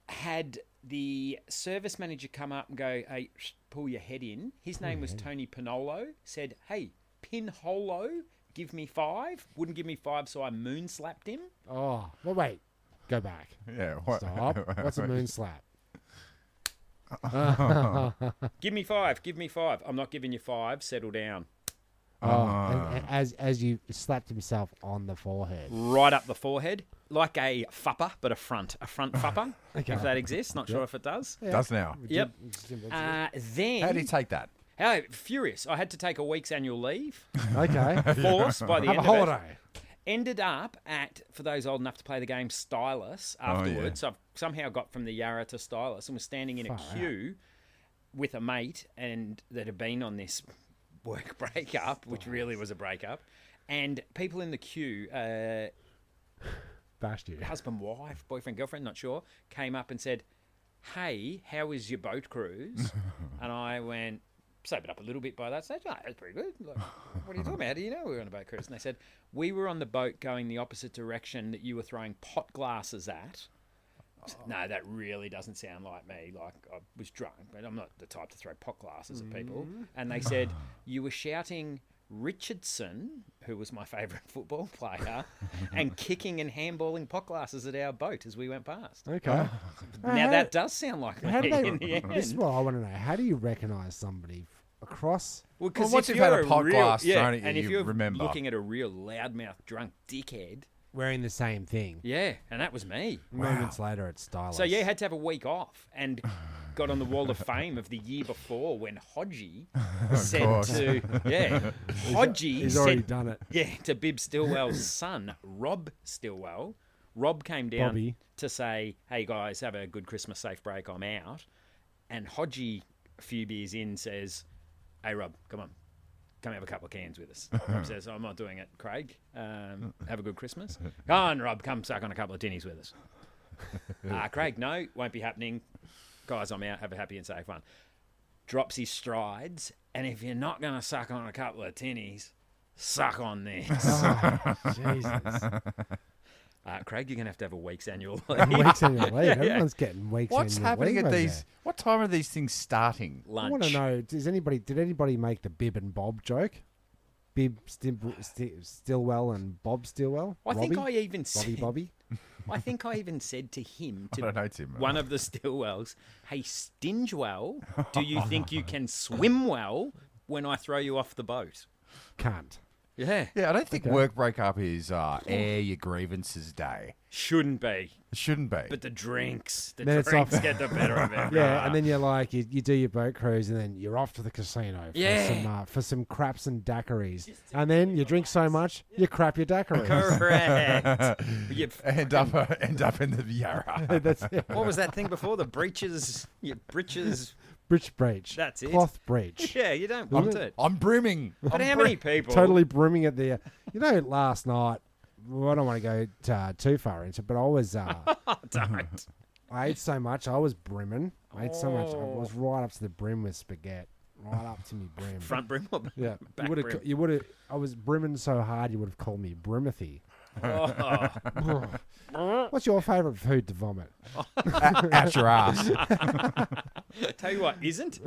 Had the service manager come up and go, hey, pull your head in. His name was Tony Pinolo. Said, hey, Pinholo, give me 5. Wouldn't give me 5, so I moon slapped him. Oh, well, wait. Go back. Yeah. What? Stop. What's a moon slap? Give me 5. Give me 5. I'm not giving you 5. Settle down. Oh, and as you slapped himself on the forehead. Right up the forehead, like a fupper, but a front fupper, Okay. if that exists. Not sure if it does. Does now. Yep. Okay. Then, How do you take that? oh, furious. I had to take a week's annual leave, Okay. forced by the Have end a of it. holiday. Ended up at, for those old enough to play the game, Stylus afterwards. So I've somehow got from the Yarra to Stylus and was standing in a Far queue with a mate and that had been on this work breakup, which really was a breakup. And people in the queue, Bashed you. husband, wife, boyfriend, girlfriend, not sure, came up and said, hey, how was your boat cruise? And I went, sobered up a little bit by that stage. Oh, it was pretty good. Like, what are you talking about? How do you know we were on a boat cruise? And they said, we were on the boat going the opposite direction that you were throwing pot glasses at. I said, no, that really doesn't sound like me. Like, I was drunk, but I'm not the type to throw pot glasses at people. And they said, you were shouting Richardson, who was my favourite football player, and kicking and handballing pot glasses at our boat as we went past. Okay. Now, that does sound like me How do they? in the end. This is what I want to know. How do you recognise somebody across? Well, because once if you've had you're a pot glass thrown at you, and if you you're remember. looking at a real loudmouth drunk dickhead, Wearing the same thing. yeah, and that was me. Moments later, it's Stylus. So yeah, had to have a week off and got on the wall of fame of the year before when Hodgie said course. to Hodgie he's already said done it. to Bib Stillwell's son Rob Stillwell. Rob came down Bobby. to say, "Hey guys, have a good Christmas, safe break. I'm out." And Hodgie, a few beers in, says, "Hey Rob, come on. Come have a couple of cans with us." Rob says, "I'm not doing it, Craig. Have a good Christmas." "Come on, Rob, come suck on a couple of tinnies with us." Craig, no, won't be happening. Guys, I'm out. Have a happy and safe one. Drops his strides, and if you're not going to suck on a couple of tinnies, Suck on this. Oh, Jesus. Craig, you're going to have a week's annual leave. Weeks annual leave. Everyone's getting weeks What's annual happening leave at over these? there. What time are these things starting? I want to know, did anybody make the Bib and Bob joke? Bib Stillwell and Bob Stillwell? I think Robbie? I even said, Bobby? I think I even said to him, I don't know, Tim. one of the Stillwells, hey, Stingwell, do you think you can swim well when I throw you off the boat? Can't. Yeah. Yeah, I don't think work breakup is air your grievances day. Shouldn't be. It shouldn't be. But the drinks Then it's drinks off. get the better of it. Yeah, and then you're like, you do your boat cruise, and then you're off to the casino Yeah. for some craps and daiquiris. And then you drink so much, you crap your daiquiris. Correct. You end up in the Yarra. That's it. what was that thing before? The breeches, your breeches. Breach. That's it. Cloth breach. Yeah, you don't want it. I'm brimming. But how many people? Totally brimming at the. Last night, well, I don't want to go too far into it, but I was. Don't. I ate so much, I was brimming. I ate so much, I was right up to the brim with spaghetti. Right up to me brim. Front brim or Yeah. back brim? You would have. I was brimming so hard, you would have called me Brimothy. Oh. What's your favourite food to vomit? Out your ass. Tell you what, isn't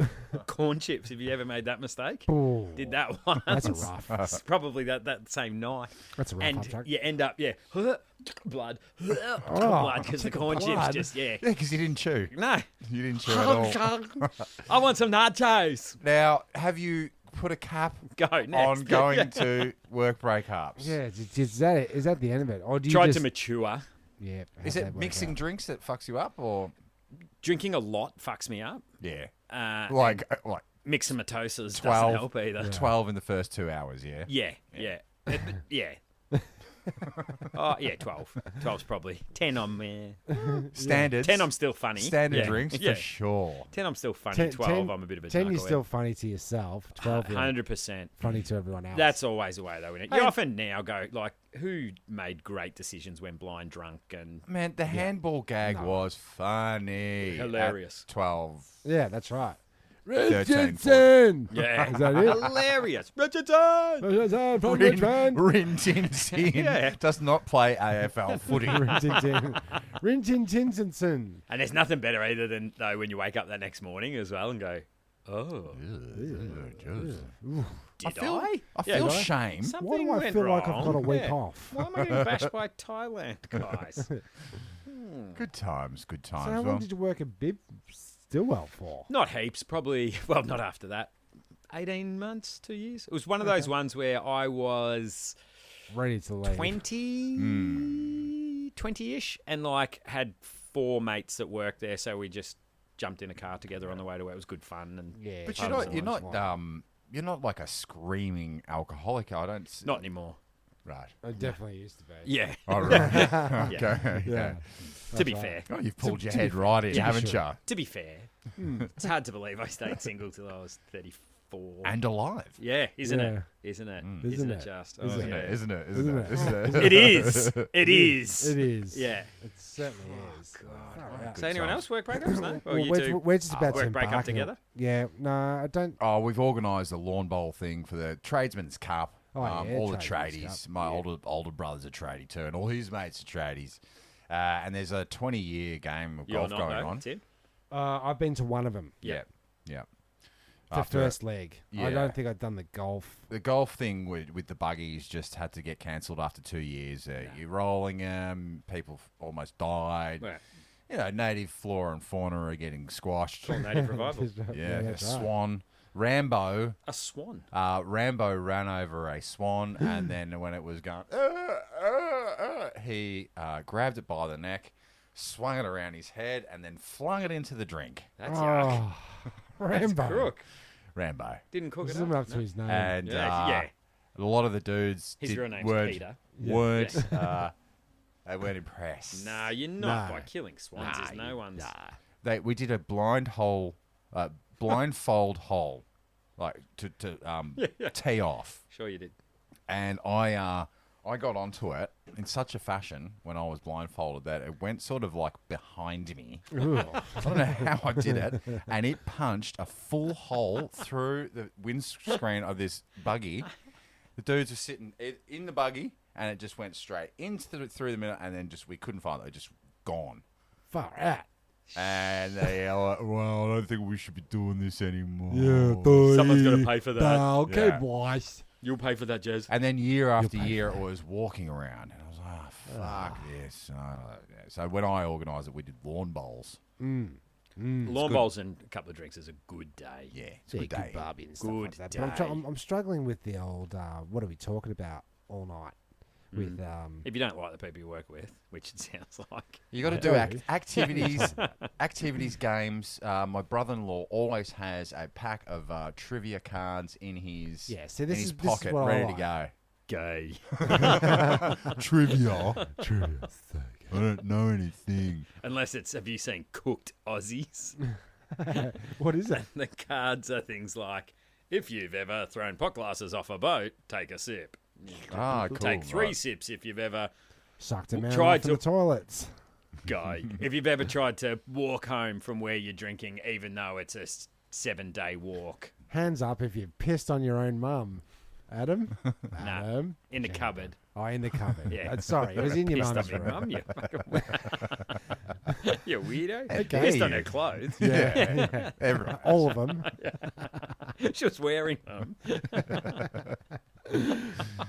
corn chips. Have you ever made that mistake? Ooh, Did that once. that's a rough. It's probably that same night. That's a rough And upchuck. you end up, blood, blood, because the corn chips blood. just, Yeah, because you didn't chew. No. You didn't chew at all. I want some nachos. Now, have you put a cap Go on next. going to work breakups? Yeah, is that the end of it? Or do you Tried just, to mature. Yeah. Is how'd it that work mixing out? drinks that fucks you up, or Drinking a lot fucks me up. yeah, Like like mixomatoses 12. doesn't help either. 12 in the first 2 hours? Yeah. Yeah. Yeah. Oh, yeah, 12. 12's probably. 10 I'm Standards. 10 I'm still funny. Standard Yeah. drinks Yeah. for sure. 10 I'm still funny. 10 12 I'm a bit of a 10 you're knucklehead. still funny to yourself. 12 you're 100%. funny to everyone else. That's always the way, though, isn't it? You often now go, like, who made great decisions when blind drunk and... Man, the handball gag was funny. Hilarious. At 12. Yeah, that's right. 13, Richardson! Yeah. Is that it? Hilarious. Richardson! Richardson from Richmond! Rin Tin Tin Yeah. does not play AFL footy. Rintin Tinson. And there's nothing better either than, though, when you wake up that next morning as well and go, oh, I did I? feel shame. Something Why do I went feel like I've wrong. got a week Yeah. off? Why am I getting bashed by Thailand, guys? Good times, good times. So how long did you work at Bib Stillwell for? Not heaps, probably. Well, not after that. 18 months, 2 years. It was one of those ones where I was Ready to leave. 20-ish, and like had 4 mates that worked there, so we just jumped in a car together on the way to where it was good fun. And Yeah. But pubs you're and lunch. you're not like a screaming alcoholic. I don't. not anymore. Right. I definitely used to be. Yeah. All right. Yeah. Okay. Yeah. To be right. fair. Oh, you've pulled your to be head fair. right in, To be haven't sure. To be fair. It's hard to believe I stayed single till I was 34. you? And alive. Yeah, isn't Yeah. it? Isn't it? Isn't Isn't it? it just? Isn't Isn't yeah. it? Isn't it? Isn't Isn't it? it? Isn't it? It is. It is. It is. Yeah. It certainly is. Far out. So anyone else work breakups? No? Or Well, you we're, two we're just about to work break up embark on it. together? Yeah. No, I don't. Oh, we've organised a lawn bowl thing for the Tradesman's Cup. Oh, yeah, all the Tradesman's tradies. Cup. My older brother's a tradie too, and all his mates are tradies. And there's a 20-year game of You're golf not, going though, on. Tim? I've been to one of them. Yeah. Yeah. The After first leg. yeah. I don't think I've done the golf. the golf thing with the buggies just had to get cancelled after 2 years. You're rolling them. People almost died. Well, You know, native flora and fauna are getting squashed. it's all native revival. Yeah, a that's right. swan. Rambo A swan. Rambo ran over a swan, and then when it was going, he grabbed it by the neck, swung it around his head, and then flung it into the drink. That's yuck. Oh, Rambo. Crook. Rambo. Didn't cook This it is up. up to his name. And Yeah. a lot of the dudes His real name's weren't, Peter. weren't they weren't impressed. No, you're not No. by killing swans. There's no one's. We did a blindfold hole, like to tee off. Sure you did. And I got onto it in such a fashion when I was blindfolded that it went sort of like behind me. Ooh. I don't know how I did it, and it punched a full hole through the windscreen of this buggy, The dudes were sitting in the buggy, and it just went straight through the middle, and then we couldn't find it. It just gone. Far out. And they are like, well, I don't think we should be doing this anymore. Someone's got to pay for that. Okay, Yeah. boys. You'll pay for that, Jez. And then year after pay year, for it was walking around. And I was like, fuck this. So when I organised it, we did lawn bowls. Lawn bowls and a couple of drinks is a good day. Yeah, it's a good day. Barbie and stuff Good like that. day. But I'm struggling with the old, what are we talking about all night? With If you don't like the people you work with, which it sounds like. You got to do activities, games. My brother-in-law always has a pack of trivia cards in his see, in this his is pocket, what I ready like. to go. Gay. Trivia. I don't know anything. Unless it's, have you seen Cooked Aussies? What is it? The cards are things like, if you've ever thrown pot glasses off a boat, take a sip. Ah, cool. Take 3 right. sips if you've ever Sucked a man Tried off in the to- toilets. go. If you've ever tried to walk home from where you're drinking, even though it's a 7-day walk. Hands up if you've pissed on your own mum. Adam? Adam? In the cupboard. Oh, in the cupboard. Yeah. Sorry, it was in your Pissed mum's on your room. mum, you fucking you weirdo. Okay. Pissed on her clothes. Yeah. Everyone. All of them. She was wearing them.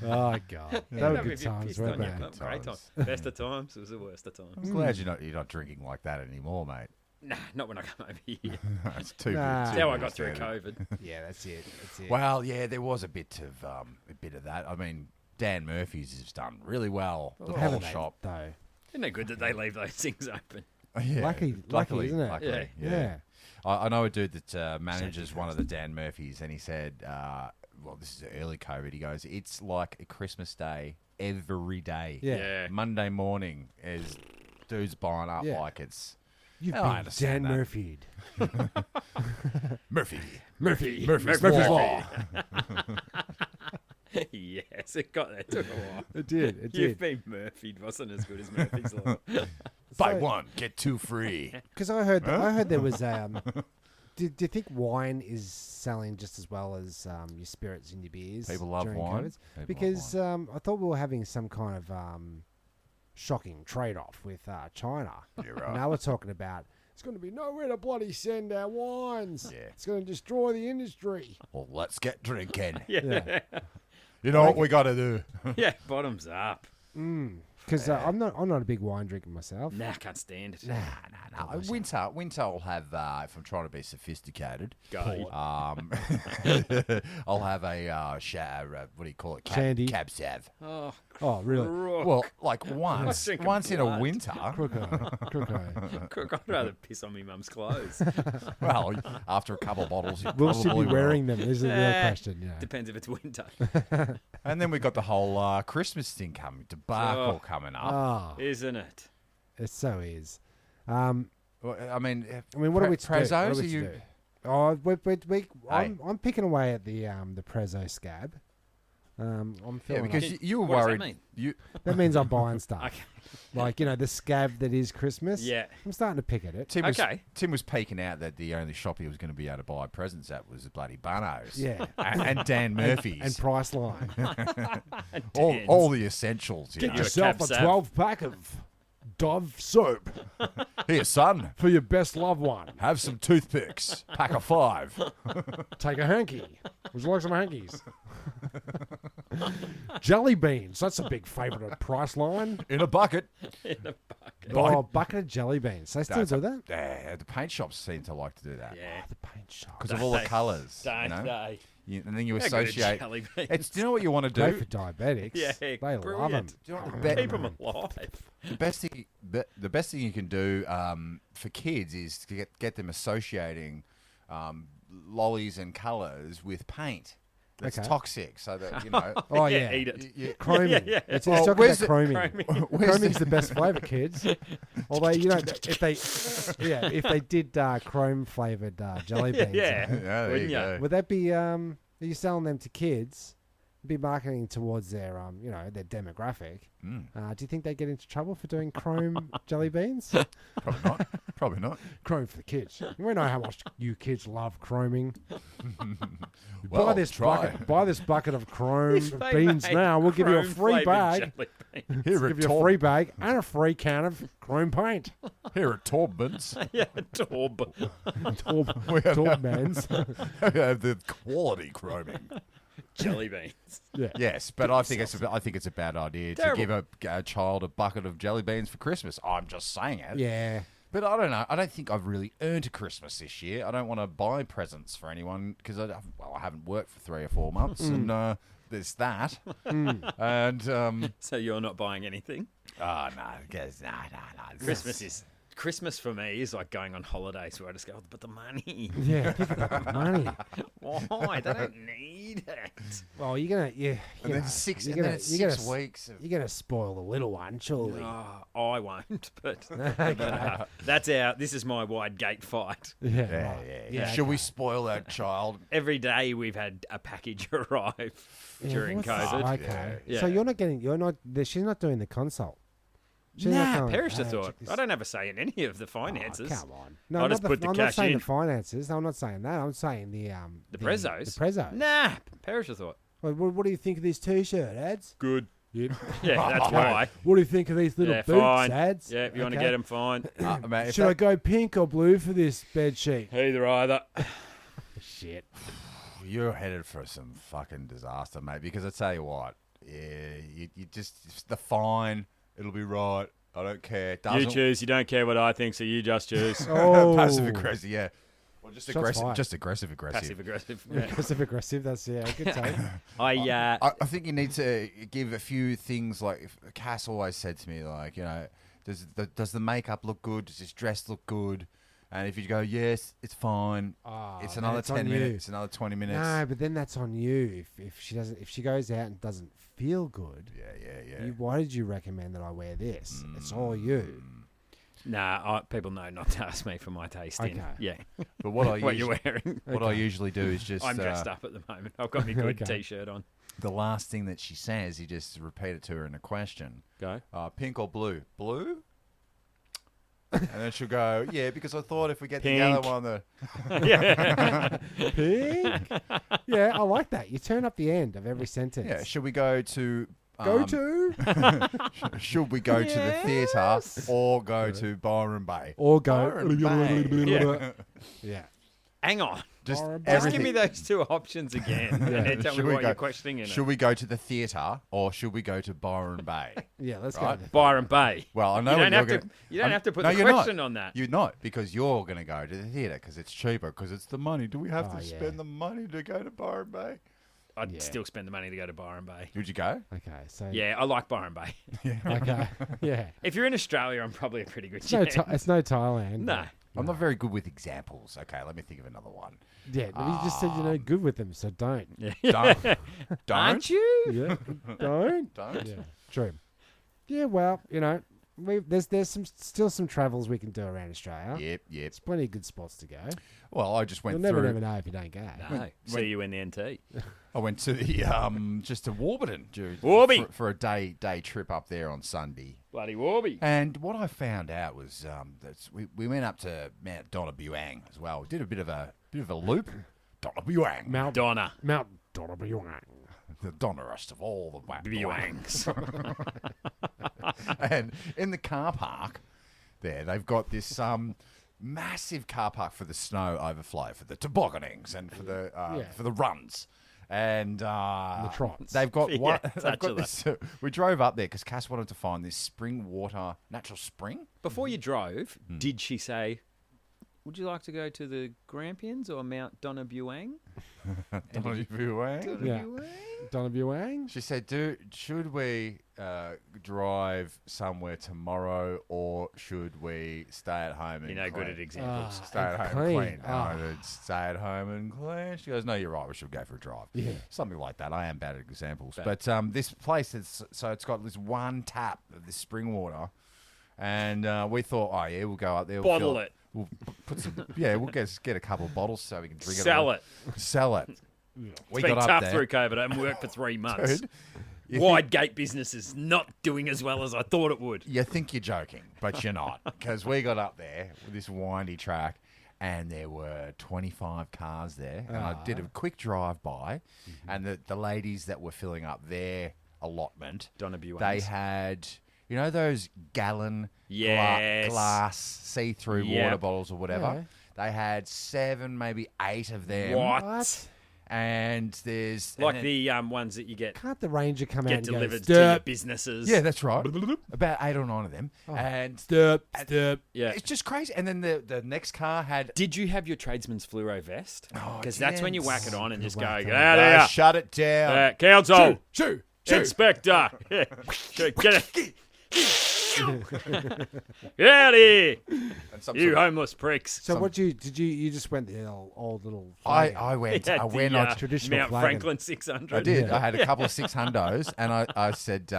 Oh, God. That were If good you times, pissed weren't on your they? mum, great time. times. Best of times. It was the worst of times. I'm glad you're not drinking like that anymore, mate. Nah, not when I come over here. It's too Nah. That's too how I big got through standard. COVID. Yeah, that's it. That's it. Well, yeah, there was a bit of that. I mean, Dan Murphy's has done really well. The whole Haven't they, shop. though? Isn't it good that they leave those things open? Yeah, Lucky, isn't it? Luckily, Yeah. I know a dude that manages one of the Dan Murphys, and he said, well, this is early COVID. He goes, it's like a Christmas day every day. Yeah. Monday morning, as dudes buying up Yeah. like it's You've I been understand Dan that. Murphy'd. Murphy's Murphy's Law. Yes, it took a while. It did. It You've did. been Murphy'd, wasn't as good as Murphy's Law. Buy So- one, get 2 free. Because I heard there was. Do you think wine is selling just as well as your spirits and your beers? People love during wine. COVID? People love Because I thought we were having some kind of shocking trade-off with China. You're right. And they were talking about it's going to be nowhere to bloody send our wines. Yeah. It's going to destroy the industry. Well, let's get drinking. Yeah. You know what we got to do? Yeah, bottoms up. Because I'm not a big wine drinker myself. Nah, can't stand it. Nah. Winter I'll have, if I'm trying to be sophisticated, Go. I'll have a, what do you call it? Shandy. Cab Sav. Oh, Oh, really? crook. Well, like once drinking in a blood. winter. Crooko. Crook, I'd rather piss on me mum's clothes. Well, after a couple of bottles, you Will she probably be wearing them? Is the real question. Yeah. Depends if it's winter. And then we got the whole Christmas thing coming, debacle coming up. Ah, Isn't it? it so is. Well, I mean, What are we to do? What Prezos, are are we to you? do? Oh, I'm picking away at the Prezzo scab. I'm Yeah, feeling because like- you were What does that worried. mean? that means I'm buying stuff. Okay. Like the scab that is Christmas. Yeah. I'm starting to pick at it. Tim was peeking out that the only shop he was going to be able to buy presents at was the bloody Bunnos. Yeah. and Dan Murphy's. And Priceline. all the essentials. You Get know. your yourself a Cap Sav. 12 pack of Dove soap Here, son, for your best loved one. have some toothpicks. Pack of 5. Take a hanky. Would you like some hankies? Jelly beans. That's a big favourite at Priceline. In a bucket. Oh, a bucket of jelly beans. They still That's do that? Yeah, the paint shops seem to like to do that. Yeah. The paint shop. Because of all the Don't colours. Don't you know? they? And then you They're good at associate. jelly beans. It's, do you know what you want to Great do? for diabetics. Yeah, they love them. brilliant. Do you know what the Keep them alive. The best thing you can do for kids is to get them associating lollies and colours with paint. That's Okay. toxic, so that you know. Oh, Yeah, yeah. eat it. Chroming. Yeah. It's Well, talking where's about the- chroming. Where's Chroming's the best flavour, kids. Although, if they did chrome flavoured jelly beans, Yeah. Yeah, there Wouldn't you ya? go. would that be, are you selling them to kids be marketing towards their their demographic. Do you think they get into trouble for doing chrome jelly beans? Probably not. Probably not. Chrome for the kids. We know how much you kids love chroming. Well, buy this try. bucket of chrome If they beans made now. We'll give you a free chrome-flavoured bag. jelly beans. Here Give you a free bag and a free can of chrome paint. Here at Torbman's, Yeah, Torb. Torbmans. we have the quality chroming. Jelly beans. Yeah. Yes, but I think it's a bad idea Terrible. to give a child a bucket of jelly beans for Christmas. I'm just saying it. Yeah. But I don't know. I don't think I've really earned a Christmas this year. I don't want to buy presents for anyone because I haven't worked for 3 or 4 months, and there's that. And So you're not buying anything? no, guys, no. Christmas for me is like going on holidays where I just go, but the money. Yeah. Think about the money. Why? They don't need it. Well, you're gonna And then 6 weeks. You're gonna spoil the little one, surely. Oh, I won't, but Okay. this is my wide gate fight. Yeah. Yeah. Should we spoil our child? Every day we've had a package arrive during what's- COVID. Okay. Yeah. So she's not doing the consult. She's Nah, not going, perish the "Hey, thought. check this I don't have a say in any of the finances. Oh, come on. No, I'll not just put the I'm cash not saying in. the finances. No, I'm not saying that. I'm saying the The Prezos? The Prezos. Nah, perish the thought. Well, what do you think of this T-shirt, Ads? Good. Yep. Yeah, that's why. What do you think of these little Yeah, boots, fine. Ads? Yeah, if you want to Okay. get them, fine. Mate, if Should that- I go pink or blue for this bed sheet? Either. Shit. You're headed for some fucking disaster, mate. Because I tell you what, yeah, you just the fine. It'll be right. I don't care. It You doesn't choose. You don't care what I think, so you just choose. Oh. passive aggressive, yeah. Well, just Shots aggressive, fired. just aggressive. Passive aggressive. Yeah. Passive aggressive. That's good take. I think you need to give a few things. Like Cass always said to me, like, does the makeup look good? Does this dress look good? And if you go, yes, it's fine. It's then another it's on 10 you. minutes. Another 20 minutes. No, but then that's on you. If she goes out and doesn't feel good, Yeah. why did you recommend that I wear this? It's all you. Nah, people know not to ask me for my taste in. Okay. Yeah. But what I What usually, you're wearing. what I usually do is just I'm dressed up at the moment. I've got my good Okay. T-shirt on. the last thing that she says, you just repeat it to her in a question. Go. Pink or blue? Blue? And then she'll go, yeah, because I thought if we get Pink. the other one, the Pink. Yeah, I like that. You turn up the end of every sentence. yeah, should we go to Go to should we go to the theatre or go to Byron Bay? or go. Byron Bay. Yeah. Yeah. Hang on. Just Byron Bay. Just everything. give me those two options again, and then tell me Should we what go- you're questioning in Should it. we go to the theatre or should we go to Byron Bay? Yeah, let's Right. go. To Byron Bay. Well, I know You what don't you're have going to. You don't have to put no, the you're question not. on that. You're not, because you're going to go to the theatre because it's cheaper, because it's the money. Do we have Oh, to yeah. spend the money to go to Byron Bay? I'd Yeah. still spend the money to go to Byron Bay. Would you go? Okay, so Yeah, I like Byron Bay. Okay, yeah. If you're in Australia, I'm probably a pretty good It's no, chance. it's no Thailand. No. I'm not very good with examples. Okay, let me think of another one. Yeah, you just said you're no good with them, so don't. Don't. Don't. Aren't you? Yeah, don't. Don't. Yeah, true. Yeah, well, there's still some travels we can do around Australia. Yep. There's plenty of good spots to go. Well, I just went You'll never, through. never know if you don't go. No. See you in the NT. I went to the just to Warburton Warby. for a day trip up there on Sunday. Bloody Warby. And what I found out was we went up to Mount Donabuang as well. We did a bit of a loop. Donabuang, Mount Donna. Donabuang. the Donnerest of all the Buangs. And in the car park there, they've got this massive car park for the snow overflow, for the tobogganings, and for the runs. And The trots. they've got Yeah, what? They've touch got of this. We drove up there because Cass wanted to find this spring water, natural spring. Before you drove, did she say, would you like to go to the Grampians or Mount Donabuang? Donabuang. Yeah. Donabuang? She said, should we drive somewhere tomorrow, or should we stay at home and You're no good clean? at examples. Stay at home clean. and clean. And I said, stay at home and clean. She goes, no, you're right. We should go for a drive. Yeah. Something like that. I am bad at examples. But this place, it's got this one tap of this spring water. And we thought, oh, yeah, we'll go up there. Bottle it. We'll put some, we'll get a couple of bottles so we can drink Sell it. it. Sell it. we It's been got up tough there. through COVID. I haven't worked for 3 months. Dude, you Wide gate business is not doing as well as I thought it would. You think you're joking, but you're not. Because we got up there with this windy track and there were 25 cars there. And I did a quick drive by and the ladies that were filling up their allotment, Donabu they ones. had, you know, those gallon Yes. glass see-through Yep. water bottles or whatever? Yeah. They had 7, maybe 8 of them. What? And there's... Like and the ones that you get Can't the ranger come out and delivered go, to your "Stop, businesses. yeah, that's right. About 8 or 9 of them. Oh. And stop, and- stop." Yeah. it's just crazy. And then the next car had... Did you have your tradesman's fluoro vest? Oh, Because that's when you gents. whack it on and just go, whack get on. out of here. shut it down. Council. Shoo. Inspector. Yeah. Get it. Get out of here. And some You sort of- homeless pricks. So what you just went the old little. I flag. went. Yeah, I went the, on. traditional Mount flagging. Franklin 600. I did. Yeah. I had a couple of 600s, and I said,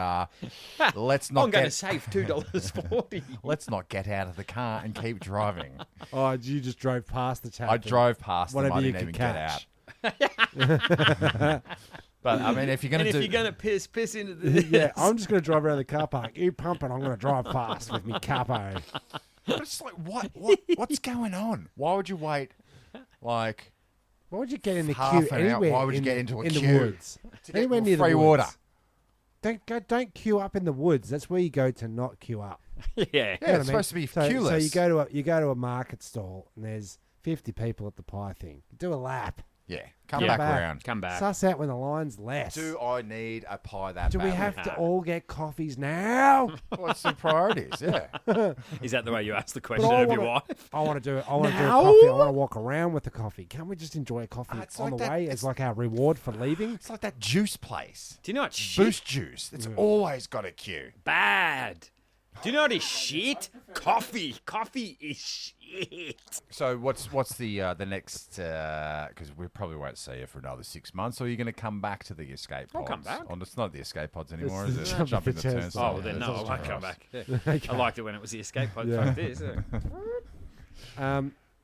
"Let's I'm not going to get save $2.40. let's not get out of the car and keep driving." Oh, you just drove past the chap. I and drove past them. whatever I you didn't could even catch. get out. But I mean, if you're And gonna if do, you're going to piss into the... Yeah, I'm just going to drive around the car park. You pump it, I'm going to drive past with me capo. but it's like, what's going on? Why would you wait? Like Why would you get in the Half queue an hour. anywhere? Why would you in get the- into a in queue? the woods? to get Anywhere near free the water? woods. Don't queue up in the woods. That's where you go to not queue up. Yeah. Yeah, You know it's what I mean? supposed to be So queueless. you go to a market stall and there's 50 people at the pie thing. Do a lap. Yeah, come Yeah. back around. Come back. Suss out when the line's less. Do I need a pie that Do we badly? have to all get coffees now? What's the priorities? Yeah. Is that the way you ask the question I of your wanna- wife? I want to do it. I want to do a Now? coffee. I want to walk around with the coffee. Can't we just enjoy a coffee It's on like the that- way it's- as like our reward for leaving? It's like that juice place. Do you know what shit? Boost juice. It's always got a queue. Bad. Do you know what is shit? Coffee. Coffee is shit. So what's the next? Because we probably won't see you for another 6 months. Or are you going to come back to the escape pods? I'll come back. Oh, it's not the escape pods anymore, It's is the it? Jumping the turnstile. turnstile. Oh, well, then Yeah, no, I that's won't right. come back. Yeah. Okay. I liked it when it was the escape pod. Yeah. Fuck this.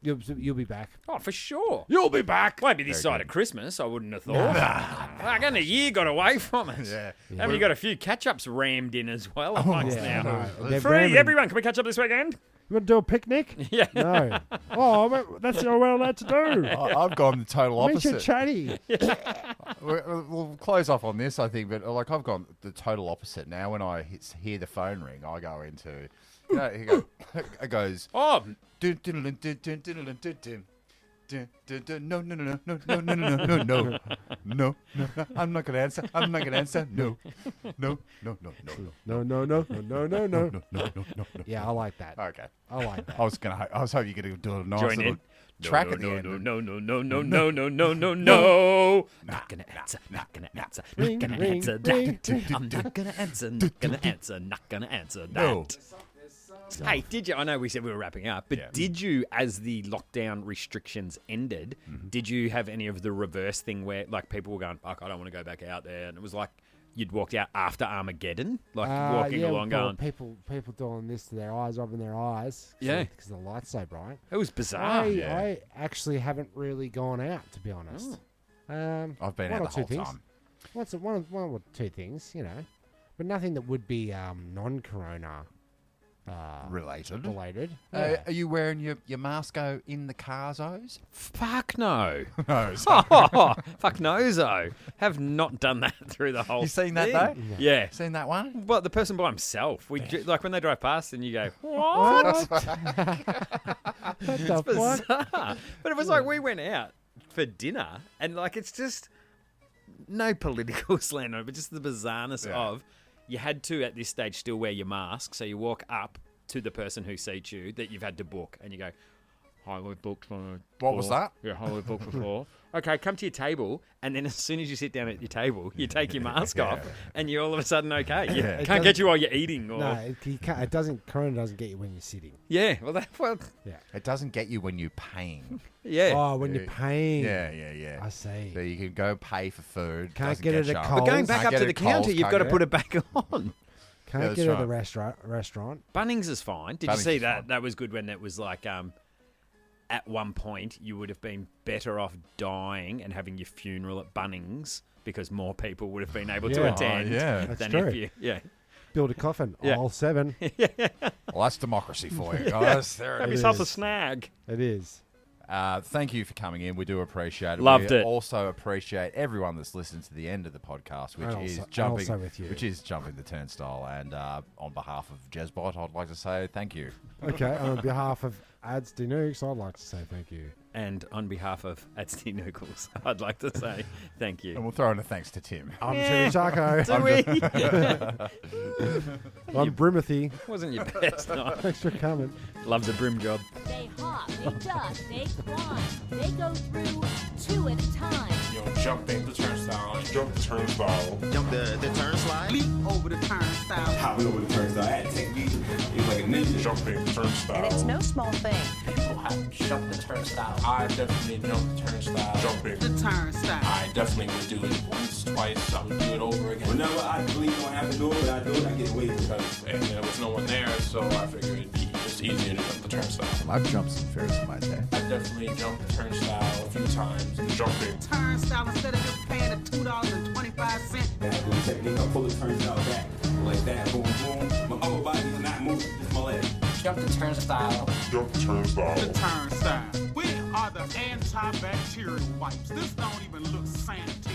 You'll be back. Oh, for sure. You'll be back. Maybe this Very side good. of Christmas, I wouldn't have thought. Fucking a year got away from us. Yeah. Haven't you got a few catch-ups rammed in as well amongst Yeah, now? no, they're Free, ramming- everyone. Can we catch up this weekend? You want to do a picnic? Yeah. No. Oh, that's what we're allowed to do. I've gone the total Meet your opposite. chatty. We'll close off on this, I think, but like I've gone the total opposite now. When I hear the phone ring, I go into, it goes, Oh, dun, dun, dun, dun, dun, dun, dun, dun, dun. Dun, dun, dun, no, no, no, no, no, no, no, no, no, no, no, I'm not gonna answer. I'm not gonna answer. No, no, no, no, no, No, no, no, no, no, no, no. no, no, no, no. Yeah, I like that. Okay. I like that. I was hoping you could do a nice join little in. track no, at the no, end. no, no, no, no, no, no, no, no, no. Not gonna answer. Not gonna answer. Not Ring, gonna ring, answer ring. that. I'm not gonna answer. Not gonna answer. Not gonna answer No. that. Hey, did you? I know we said we were wrapping up, but Yeah. did you, as the lockdown restrictions ended, did you have any of the reverse thing where, like, people were going, "Fuck, I don't want to go back out there," and it was like you'd walked out after Armageddon, like walking yeah, along, well, going, people doing this to their eyes, rubbing their eyes. Yeah. Because the light's so bright. it was bizarre. I actually haven't really gone out, to be honest. I've been one out or the two whole things. time. One or two things, you know, but nothing that would be non-corona Related. related. Are you wearing your mask in the cars, O's? Fuck no. No. Oh, fuck nozo. Have not done that through the whole You seen that thing. though? Yeah. Seen that one? Well, the person by himself. Like when they drive past and you go, What? What the fuck? bizarre. But it was like we went out for dinner and like it's just no political slant on it, but just the bizarreness Yeah. of you had to at this stage still wear your mask. So you walk up to the person who seats you that you've had to book and you go, "Hi, we booked for What was that? Yeah, hi, we booked before." Okay, come to your table, and then as soon as you sit down at your table, you take your mask off, and you're all of a sudden okay. You Yeah. can't get you while you're eating, or No, you can't, it doesn't. Corona doesn't get you when you're sitting. yeah, well, It doesn't get you when you're paying. yeah. Oh, when you're paying. Yeah. I see. So you can go pay for food. Can't doesn't get it you at up. Coles. But going back Can't up get to it the at Coles, counter, you've can't got to get put it. it back on. Can't that's get it at right. the restaurant. Bunnings is fine. Did Bunnings you see is that? fine. That was good when it was like at one point you would have been better off dying and having your funeral at Bunnings because more people would have been able to Yeah. attend. That's than true. if you, yeah. Build a coffin. Yeah. Aisle 7. Well, that's democracy for you guys. There Have it yourself a is. snag. It is. Thank you for coming in. We do appreciate it. Loved we it. Also appreciate everyone that's listened to the end of the podcast, which And is also- jumping, also with you. which is jumping the turnstile. And on behalf of Jezbot, I'd like to say thank you. Okay, on behalf of Adsdinooks, I'd like to say thank you. And on behalf of Adsdinooks, I'd like to say thank And you. we'll throw in a thanks to Tim. I'm Jimmy Chaco. Do we? I'm Brimothy. Wasn't your best night. Thanks for coming. Loves a brim job. They hop, they duck, they climb. They go through 2 at a time. Jumping the turnstile. Jump the turnstile. Jump the turnstile. Leap over the turnstile. Hop over the turnstile. I had technique. It was like a ninja. Jumping the turnstile. And it's no small thing. People have jumped the turnstile. I definitely jumped the turnstile. Jumping. The turnstile. I definitely would do it once, twice. I would do it over again. Whenever I believe I don't have to do it, but I do it, I get away because and there was no one there, so I figured it'd be just easier to jump the turnstile. I've jumped some fairs in my day. I definitely jumped the turnstile a few times. Jumping. Turnstile instead of just paying the $2.25. I do the technique. I pull the turnstile back like that. Boom, boom. My upper body is not moving. Just my leg. Jump the turnstile. Jump the turnstile. The turnstile. We are the antibacterial wipes. This don't even look sanitary.